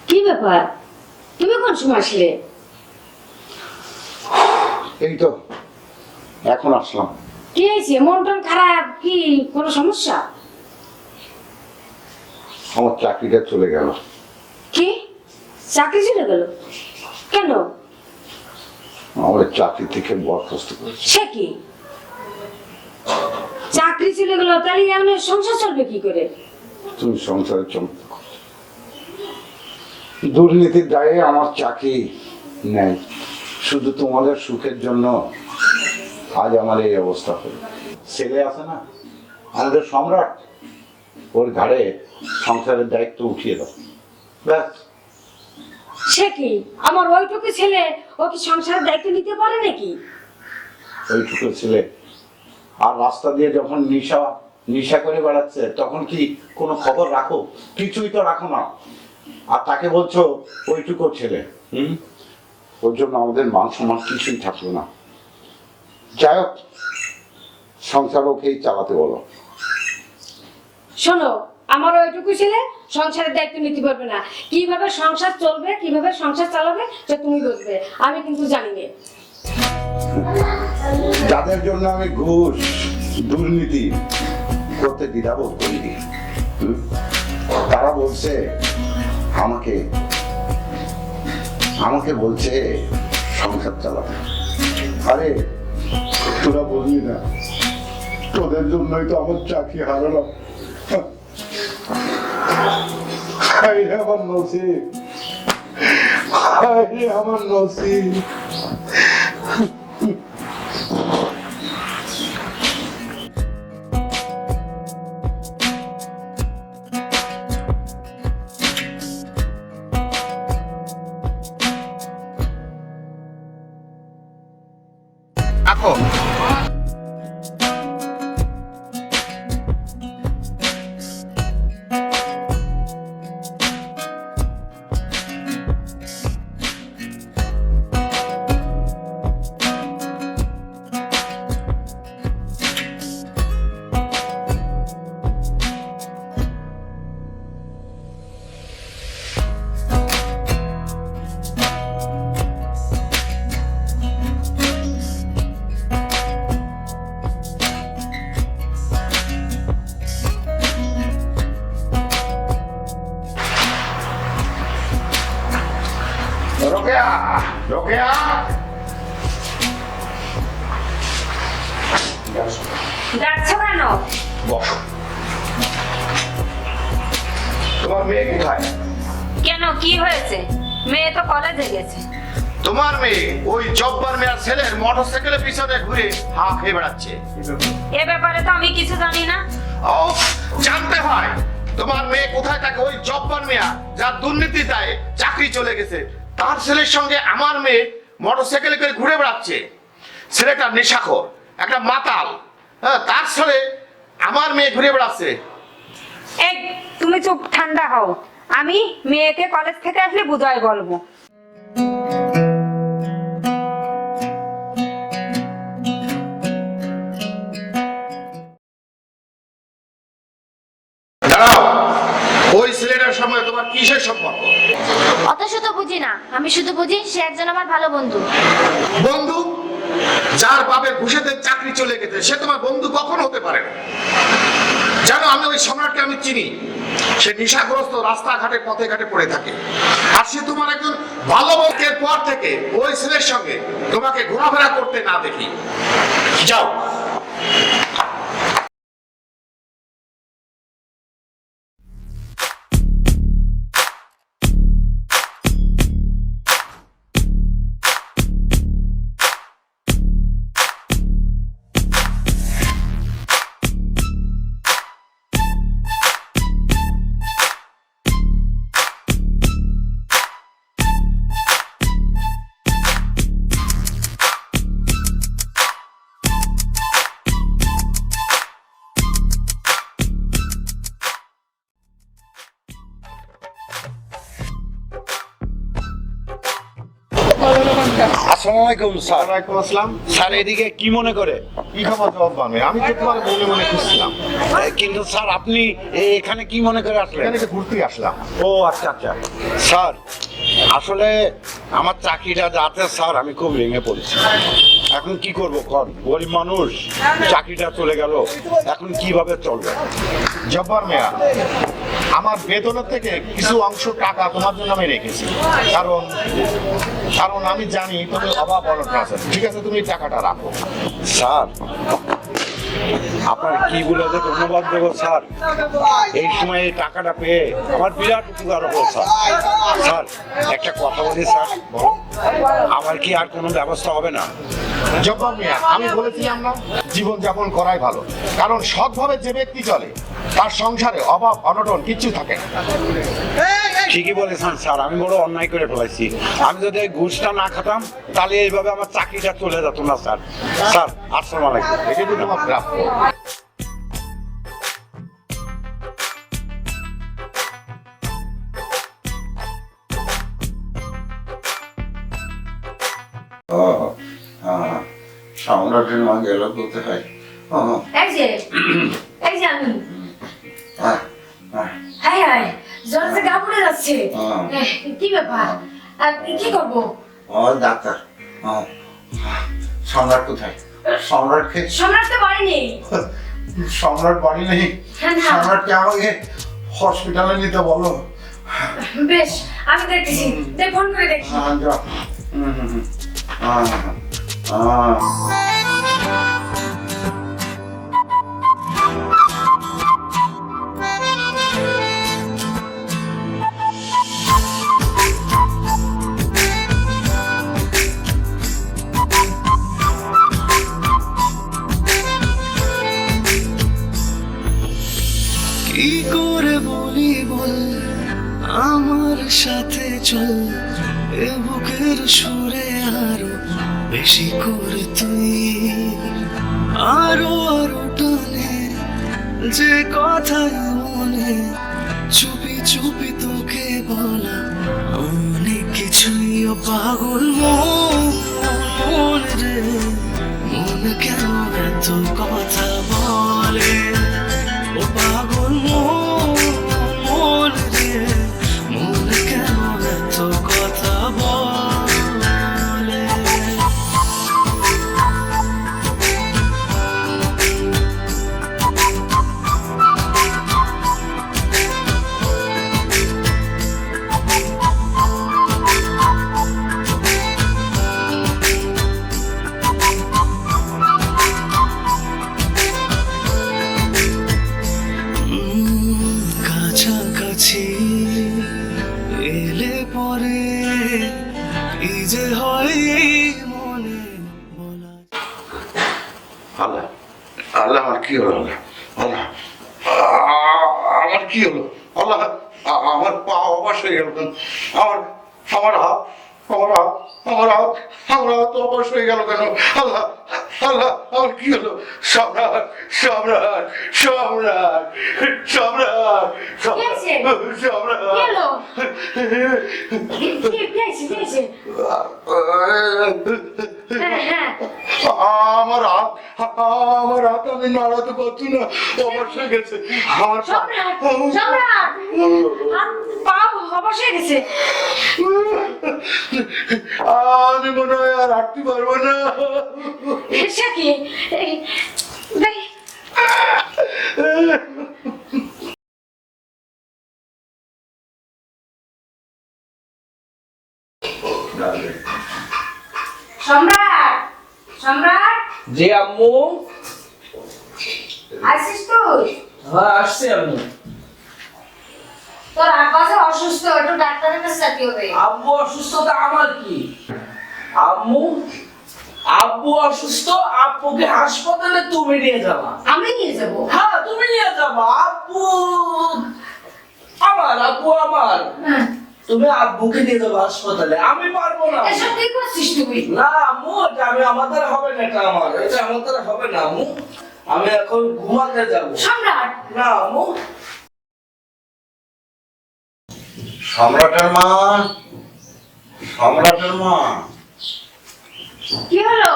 Speaker 2: কি ব্যাপার, তুমি কোন সময় আসলে?
Speaker 11: এই তো এখন আসলাম।
Speaker 2: কি হয়েছে, মন টন খারাপ কি, কোনো সমস্যা?
Speaker 11: আমার চাকরিটা চলে গেল।
Speaker 2: কি চাকরি চলে গেল? কেন?
Speaker 11: আমাদের চাকরি থেকে বরখাস্ত করেছে।
Speaker 2: সে কি চাকরি চলে গেল, তাহলে এমন সংসার চলবে কি করে?
Speaker 11: তুমি সংসারে চলতে দুর্নীতির দায়ে আমার চাকরি নেই, শুধু তোমাদের সুখের জন্য আজ আমার এই অবস্থা হলো। ছেলে আছে না আমাদের সম্রাট, ওর ঘাড়ে সংসারের দায়িত্ব উঠিয়ে দাও, ব্যাস।
Speaker 2: সে কি আমার ওইটুকু ছেলে, ও কি সংসারের দায়িত্ব নিতে পারে নাকি?
Speaker 11: ওইটুকু ছেলে আর রাস্তা দিয়ে যখন নিশা করে বেড়াচ্ছে তখন কি কোনো খবর রাখো? কিছুই তো রাখো না, আর তাকে বলছো ওইটুকু ছেলে। ওর জন্য আমাদের মান সম্মান কিছুই থাকলো না। যাই হোক, সংসার ওকেই চালাতে বলো।
Speaker 2: শোনো, আমার ওইটুকু ছেলে সংসারের দায়িত্ব নিতে পারবে না। কিভাবে সংসার চলবে, কিভাবে সংসার চালাবে সে তুমি বুঝবে, আমি কিন্তু জানি না।
Speaker 11: যাদের জন্য আমি ঘুষ দুর্নীতি করতে দ্বিধাবোধ করিনি, তারা বলছে আমাকে বলছে সংসার চালাতে। আরে তোরা বুঝলি না, তোদের জন্যই তো আমার চাকরি হারালাম। আমার নসিব, আমার নসিব।
Speaker 1: রাখো।
Speaker 11: রোকেয়া, রোকেয়া,
Speaker 2: ডাকছো কেন?
Speaker 11: বসো। তোমার মেয়ে কোথায়?
Speaker 2: কেন, কি হয়েছে? মেয়ে তো কলেজে গেছে।
Speaker 1: তোমার মেয়ে ওই জব্বার মেয়ার ছেলের মোটরসাইকেলের পিছনে ঘুরে হা খেয়ে বেড়াচ্ছে।
Speaker 2: এ ব্যাপারে তো আমি কিছু জানি না।
Speaker 1: উফ, জানতে হয়। তোমার মেয়ে কোথায় থাকে? ওই জব্বার মেয়া যার দুর্নীতি দায়ে চাকরি চলে গেছে, তার ছেলের সঙ্গে আমার মেয়ে মোটরসাইকেলে করে ঘুরে বেড়াচ্ছে। ছেলেটা নেশাখোর, একটা মাতাল। হ্যাঁ, তার ছেলে আমার মেয়ে ঘুরে বেড়াচ্ছে।
Speaker 2: এই তুমি চুপ ঠান্ডা হও, আমি মেয়েকে কলেজ থেকে আসলে বুঝাই বলবো।
Speaker 1: দাঁড়াও, ওই ছেলেটার সঙ্গে তোমার কিসের সম্পর্ক?
Speaker 12: অত শত বুঝি না, আমি শুধু বুঝি সে একজন আমার ভালো বন্ধু।
Speaker 1: বন্ধু? যার বাপের ঘুষেতে চাকরি চলে গেছে সে তোমার বন্ধু কখন হতে পারে? জানো, আমি ওই সম্রাটকে আমি চিনি। সে নেশাগ্রস্ত, রাস্তাঘাটে পথে ঘাটে পড়ে থাকে। আর সে তোমার একজন ভালো বন্ধুর পর থেকে ওই ছেলের সঙ্গে তোমাকে ঘোরাফেরা করতে না দেখি। যাও।
Speaker 10: আসসালামু আলাইকুম স্যার।
Speaker 1: ওয়ালাইকুম আসসালাম।
Speaker 10: স্যার এদিকে কি মনে করে?
Speaker 1: কি খবর জব্বার মেয়ে? আমি তো তোমার মনে মনে খুঁজছিলাম।
Speaker 10: কিন্তু স্যার আপনি এখানে কি মনে করে আসলেন?
Speaker 1: এখানে একটু ঘুরতে আসলাম।
Speaker 10: ও আচ্ছা আচ্ছা। স্যার আসলে আমার চাকরিটা যাতে স্যার আমি খুব ভেঙে পড়েছি। এখন কি করব কর, গরিব মানুষ, চাকরিটা চলে গেল, এখন কিভাবে চলবে?
Speaker 1: জব্বার মেয়া,
Speaker 6: আমার বেতনের থেকে কিছু অংশ টাকা তোমার জন্য আমি রেখেছি, কারণ কারণ আমি জানি তুমি অভাব অনটন আছে। ঠিক আছে, তুমি টাকাটা রাখো।
Speaker 10: স্যার আপনার কি বলে যে ধন্যবাদ দেবো স্যার, এই সময় এই টাকাটা পেয়ে আমার বিরাট উপকার হলো স্যার। স্যার একটা কথা বলি স্যার, বলো আমার কি আর কোনো ব্যবস্থা হবে না?
Speaker 6: জব্বার মিয়া, আমি বলেছিলাম না জীবন যাপন করাই ভালো, কারণ সৎভাবে যে ব্যক্তি চলে তার সংসারে অভাব অনটন কিচ্ছু থাকে না।
Speaker 10: ঠিকই বলেছেন স্যার, আমি বড় অন্যায় করে ফেলাইছি। আমি যদি এই ঘুষটা না খেতাম তাহলে এইভাবে আমার চাকরিটা চলে যেত না স্যার। স্যার আসসালামু আলাইকুম।
Speaker 6: এটা তো তোমার প্রাপ্য।
Speaker 11: সম্রাটের মা গেল কোথায়?
Speaker 2: এই যে আমি হাই হাই জ্বর যে গা পড়ে যাচ্ছে। কি ব্যাপার? আর কি করব?
Speaker 11: ও ডাক্তার, সম্রাট কোথায়? সম্রাটকে
Speaker 2: সম্রাট তো বাড়ি নেই।
Speaker 11: সম্রাট বাড়ি নেই?
Speaker 2: না।
Speaker 11: সম্রাটকে আমাকে হসপিটালে নিতে বলো।
Speaker 2: বেশ, আমি দেখতেছি, ফোন করে দেখি।
Speaker 11: যাও।
Speaker 3: কি করে বলি বল আমার সাথে চল, এ বুকের সুরে আরো বেশি করে তুই, আরো আরো টানে যে কথা মনে, চুপি চুপি তোকে বলা অনেক কিছুই। ও পাগল মন রে, মন কেন এত কথা বলে? ও পাগল মন রে, মন কেন এত কথা বলে? কাছাকাছি এলে পরে এই যে হয় মনে বলা।
Speaker 11: আল্লাহ আল্লাহ, আমার কি হলো? আল্লাহ আল্লাহ, আমার কি হলো? আল্লাহ, আমার পা অবশ হয়ে গেল কেন? আমার আমার হাত আমার হাত আমার হাত আমার হাত অবশ হয়ে গেল কেন? আল্লাহ আল্লাহ, আমার কি হলো? সম্রাট সম্রাট সম্রাট সম্রাট সম্রাট। আমার হাত আমি নাড়াতে পারছি না, অবশ হয়ে গেছে আমার আমি মনে হয় আর হাঁটতে পারবো না।
Speaker 2: সম্রাট সম্রাট,
Speaker 3: জি আম্মু।
Speaker 2: আসিস তুই?
Speaker 3: হ্যাঁ আসছি আম্মু।
Speaker 2: তোর আব্বা যে অসুস্থ, একটু ডাক্তারের কাছে যেতে হবে।
Speaker 3: আব্বু অসুস্থতা আমার কি? আম্মু আব্বু অসুস্থ, আব্বুকে হাসপাতালে তুমি নিয়ে যাবা।
Speaker 2: আমি নিয়ে যাব?
Speaker 3: হ্যাঁ তুমি নিয়ে যাবা। আব্বু আমার, আব্বু আমার। তুমি আব্বুকে নিয়ে যাবো হাসপাতালে, আমি পারবো না।
Speaker 2: এসব কি করছিস তুই?
Speaker 3: না আম্মু, এটা আমার দ্বারা হবে না, এটা আমার দ্বারা হবে না আম্মু। আমি এখন ঘুমাতে যাবো।
Speaker 2: সম্রাট,
Speaker 3: না আম্মু।
Speaker 11: সম্রাটের মা, সম্রাটের মা।
Speaker 2: কি হলো?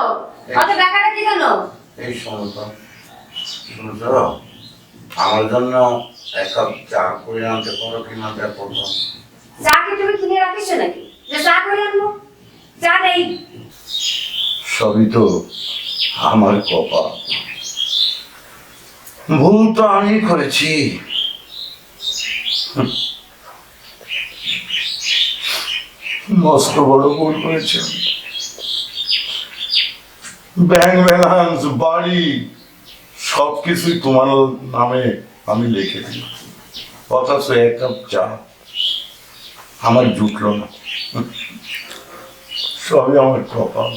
Speaker 2: কত টাকাটা কি হলো?
Speaker 11: এই শুনতো শুনছো, আমার জন্য এক কাপ চা করে আনতে পারো কিনা দেখো।
Speaker 2: চা কি তুমি কিনে রাখিস নাকি যে চা করে আনবো? চা নেই।
Speaker 11: সবই তো আমার কপাল, ভুল তো আমি করেছি।
Speaker 6: মস্ত বড় ভুল করেছে। ব্যাংক ব্যালেন্স, বাড়ি সবকিছুই তোমার নামে আমি লিখে দিই, অথচ এক কাপ চা আমার জুটলো না। সবই আমার কপাল।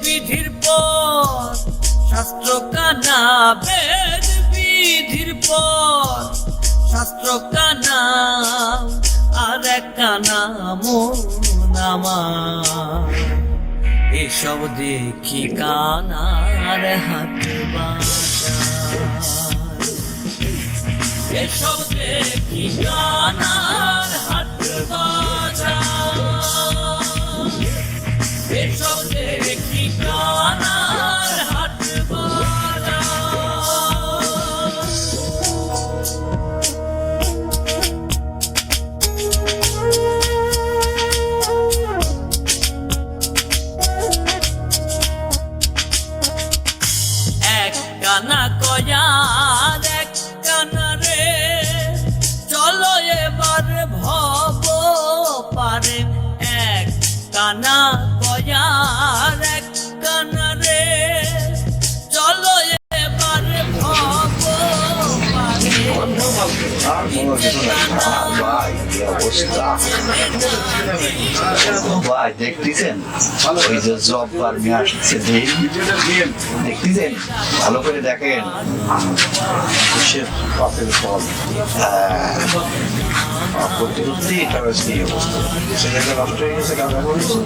Speaker 13: বিধির পর শাস্ত্র কানা, বেদ বিধির পর শাস্ত্র কানা, আর এক কানা নামা। এসব দেখি কানার হাত বাজার, এসব দেখি কানার হাত বাজার, এসব দেখি কানার হাট বাজার। এক কানা কয়ার এক কানা রে, চলো এবার ভব পারে। এক কানা কয়ার এক কানা রে, চলো এবার ভব পারে।
Speaker 4: ভাই দেখতেছেন ওই যে জব্বার নিয়ে আসছে, দেখতেছেন ভালো করে দেখেন, পাপের ফল। করতে করতে এটা হচ্ছে এই অবস্থা, ছেলেটা নষ্ট হয়ে গেছে, কাজা করেছে,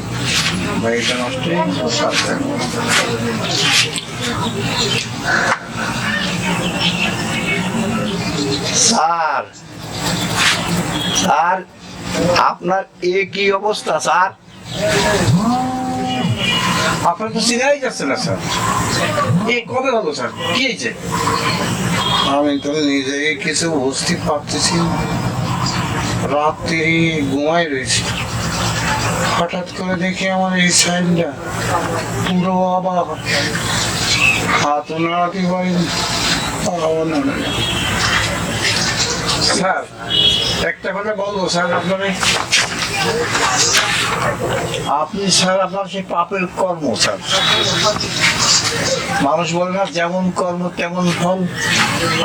Speaker 4: বাড়িটা নষ্ট হয়ে গেছে। স্যার, স্যার আপনার এ কি অবস্থা স্যার?
Speaker 10: আপনার তো চিনাই যাচ্ছে না স্যার। এই কবে হলো স্যার? কি হয়েছে?
Speaker 11: আমি তো নিজেই কিছু বুঝতে পারতেছি না। রাত্রি ঘুমাই রয়েছি, হঠাৎ করে দেখি আমার এই সাইডটা পুরো অবাক, হাত নাড়াতে পারিনি, পাও নাড়াতে।
Speaker 10: স্যার একটা কথা বলবো স্যার, আপনি স্যার আপনার সেই পাপের কর্ম স্যার। মানুষ বলে না যেমন কর্ম তেমন ফল,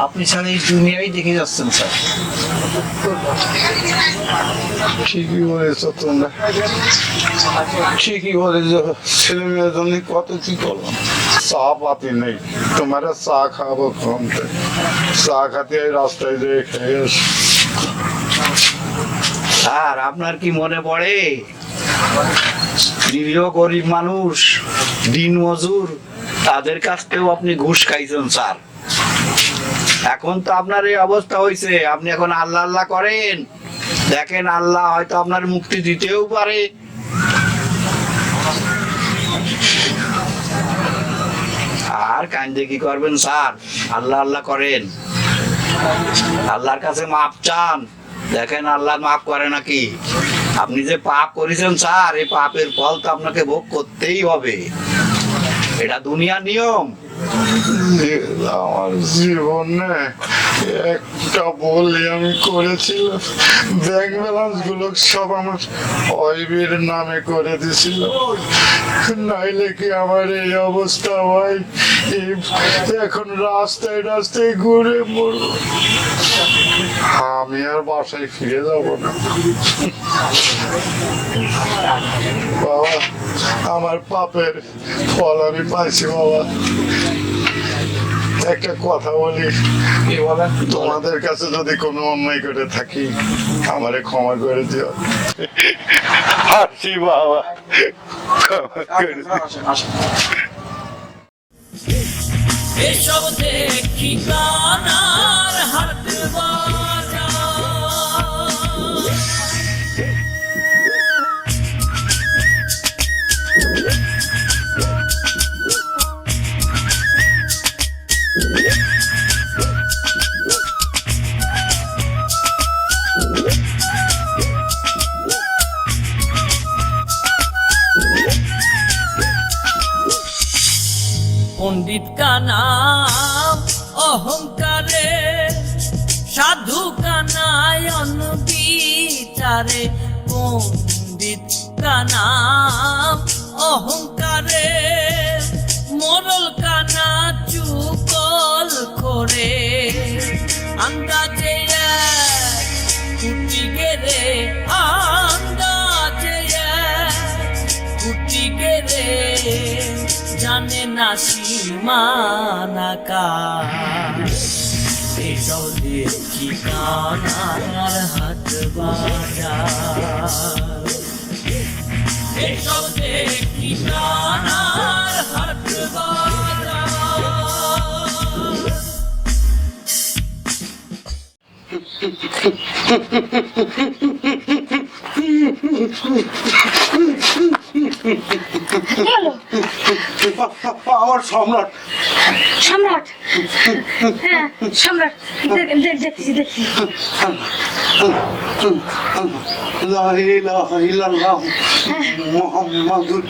Speaker 10: আপনি স্যার এই দুনিয়ায় দেখে যাচ্ছেন স্যার।
Speaker 11: ঠিকই বলেছ তোমরা, ঠিকই বলেছ। ছেলে মেয়ের জন্য কত কি করলাম, চা পাতি নেই, তোমার চা খাবো কম, চা খাতে রাস্তায় যেয়ে খেয়ে আসি।
Speaker 4: স্যার আপনার কি মনে পড়ে নিরীহ গরিব মানুষ, দিন মজুর, তাদের কাছ থেকেও আপনি ঘুষ খাইছেন স্যার। এখন তো আপনার এই অবস্থা হয়েছে, আপনি এখন আল্লাহ আল্লাহ করেন, দেখেন আল্লাহ হয়তো আপনার মুক্তি দিতেও পারে। আর কান্দে কি করবেন স্যার, আল্লাহ আল্লাহ করেন, আল্লাহর কাছে মাপ চান, দেখেন আল্লাহ মাফ করে নাকি। আপনি যে পাপ করেছেন স্যার, এই পাপের ফল তো আপনাকে ভোগ করতেই হবে, এটা দুনিয়ার নিয়ম।
Speaker 11: আমার জীবনে একটা বলি আমি করেছিলাম, ব্যাংক ব্যালেন্স গুলো সব আমার ওয়াইফের নামে করে দিছিল, নাইলে কি আমার এই অবস্থা হয়। এখন রাস্তায় রাস্তায় ঘুরে মরব, আমি আর বাসায় ফিরে যাব না। বাবা, আমার পাপের ফল আমি পাইছি বাবা। একটা কথা বলি, তোমাদের কাছে যদি কোনো অন্যায় করে থাকি আমারে ক্ষমা করে দিও। হাসি বাবা, ক্ষমা করে দিও।
Speaker 13: এসব দেখি কানার হাট বাজার, পণ্ডিত কানাম অহংকারে, সাধু কানায়ন বিচারে, পণ্ডিত কানাম অহংকারে, মোরল কানা চুকল করে, আন্দাজে কুটি গেরে, আন্দাজে কুটি গেরে, জানে না সীমানাকা, এসব দেখি কানার হাট বাজার, এসব দেখি কানার হাট বাজার।
Speaker 10: আমার সম্রাট
Speaker 2: সম্রাট, হ্যাঁ সম্রাট, দেখছি দেখছি।
Speaker 10: লা ইলাহা ইল্লাল্লাহ মুহাম্মাদুর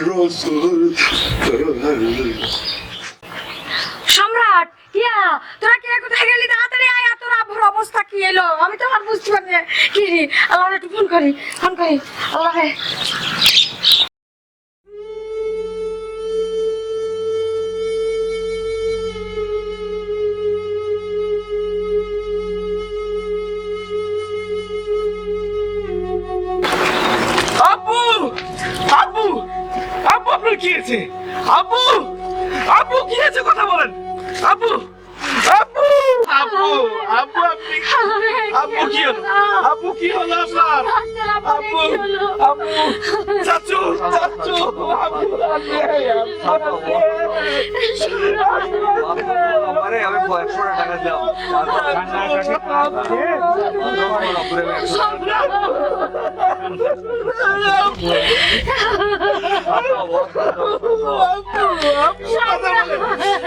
Speaker 10: রাসূল।
Speaker 2: সম্রাট, ইয়া তোরা কে কোথায় গেলি? তাড়াতাড়ি আয়, তোর আব্বুর অবস্থা কি এলো আমি তো আর বুঝতে পারি না। কি রে, আল্লাহ একটু ফোন করি আল্লাহ।
Speaker 3: আব্বু আব্বু আব্বু আপনার কি হয়েছে? আব্বু আব্বু কি হয়েছে, কথা বলেন। আব্বু আব্বু আব্বু আব্বু আপনি আব্বু কি হলো? আব্বু কি হলো আপনার? আব্বু আব্বু চাচু চাচু আব্বু
Speaker 4: আমারে আমি 100 টাকা দাও।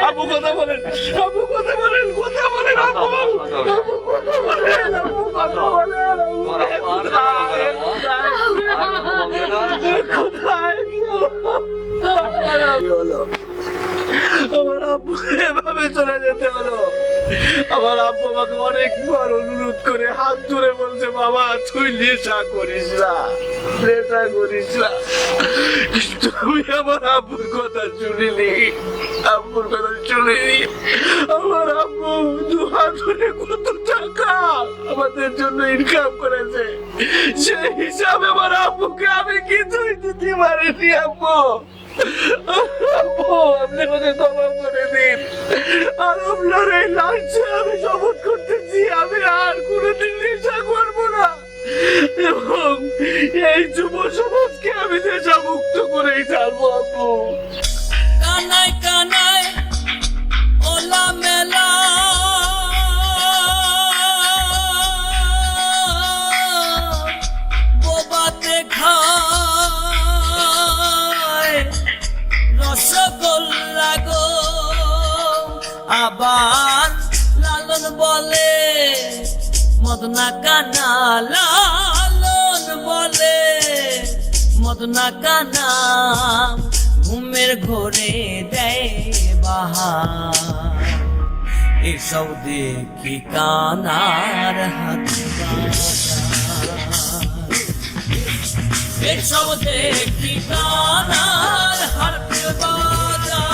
Speaker 3: আব্বু কথা বলেন, আব্বু কথা বলেন, কথা বলেন আব্বু, কথা বলেন, আমার আব্বু এভাবে চলে যেতে হলো। আমার আব্বু আমাকে অনেকবার অনুরোধ করে হাত ধরে বলছে, বাবা তুই নেশা করিস না, নেশা করিস না, কিন্তু আমি আমার আব্বুর কথা শুনিনি, আব্বুর কথা শুনিনি। আমার আব্বু দু হাত ধরে কত টাকা আমাদের জন্য ইনকাম করেছে, সেই হিসাবে আমার আব্বুকে আমি কিছুই দিতে পারিনি। আব্বু আব্বু আপনি আমাকে ক্ষমা করে দিন, আর আপনার এই লাঞ্চে আমি শপথ করতেছি আমি আর কোনোদিন নেশা করবো না, এবং এই যুব সমাজকে আমি নেশা মুক্ত করেই ছাড়বো। আব্বু
Speaker 13: কানায় কানায় ওলা মেলা, বোবাতে খায় রসগোল্লা গো, আবার লালন বলে মদনা কানা, লালন বলে মদনা কানা, ঘুমের ঘোরে দেয় বাহার, এসব দেখি কানার হাত বাজার, এসব দেখি কানার হাট বাজার।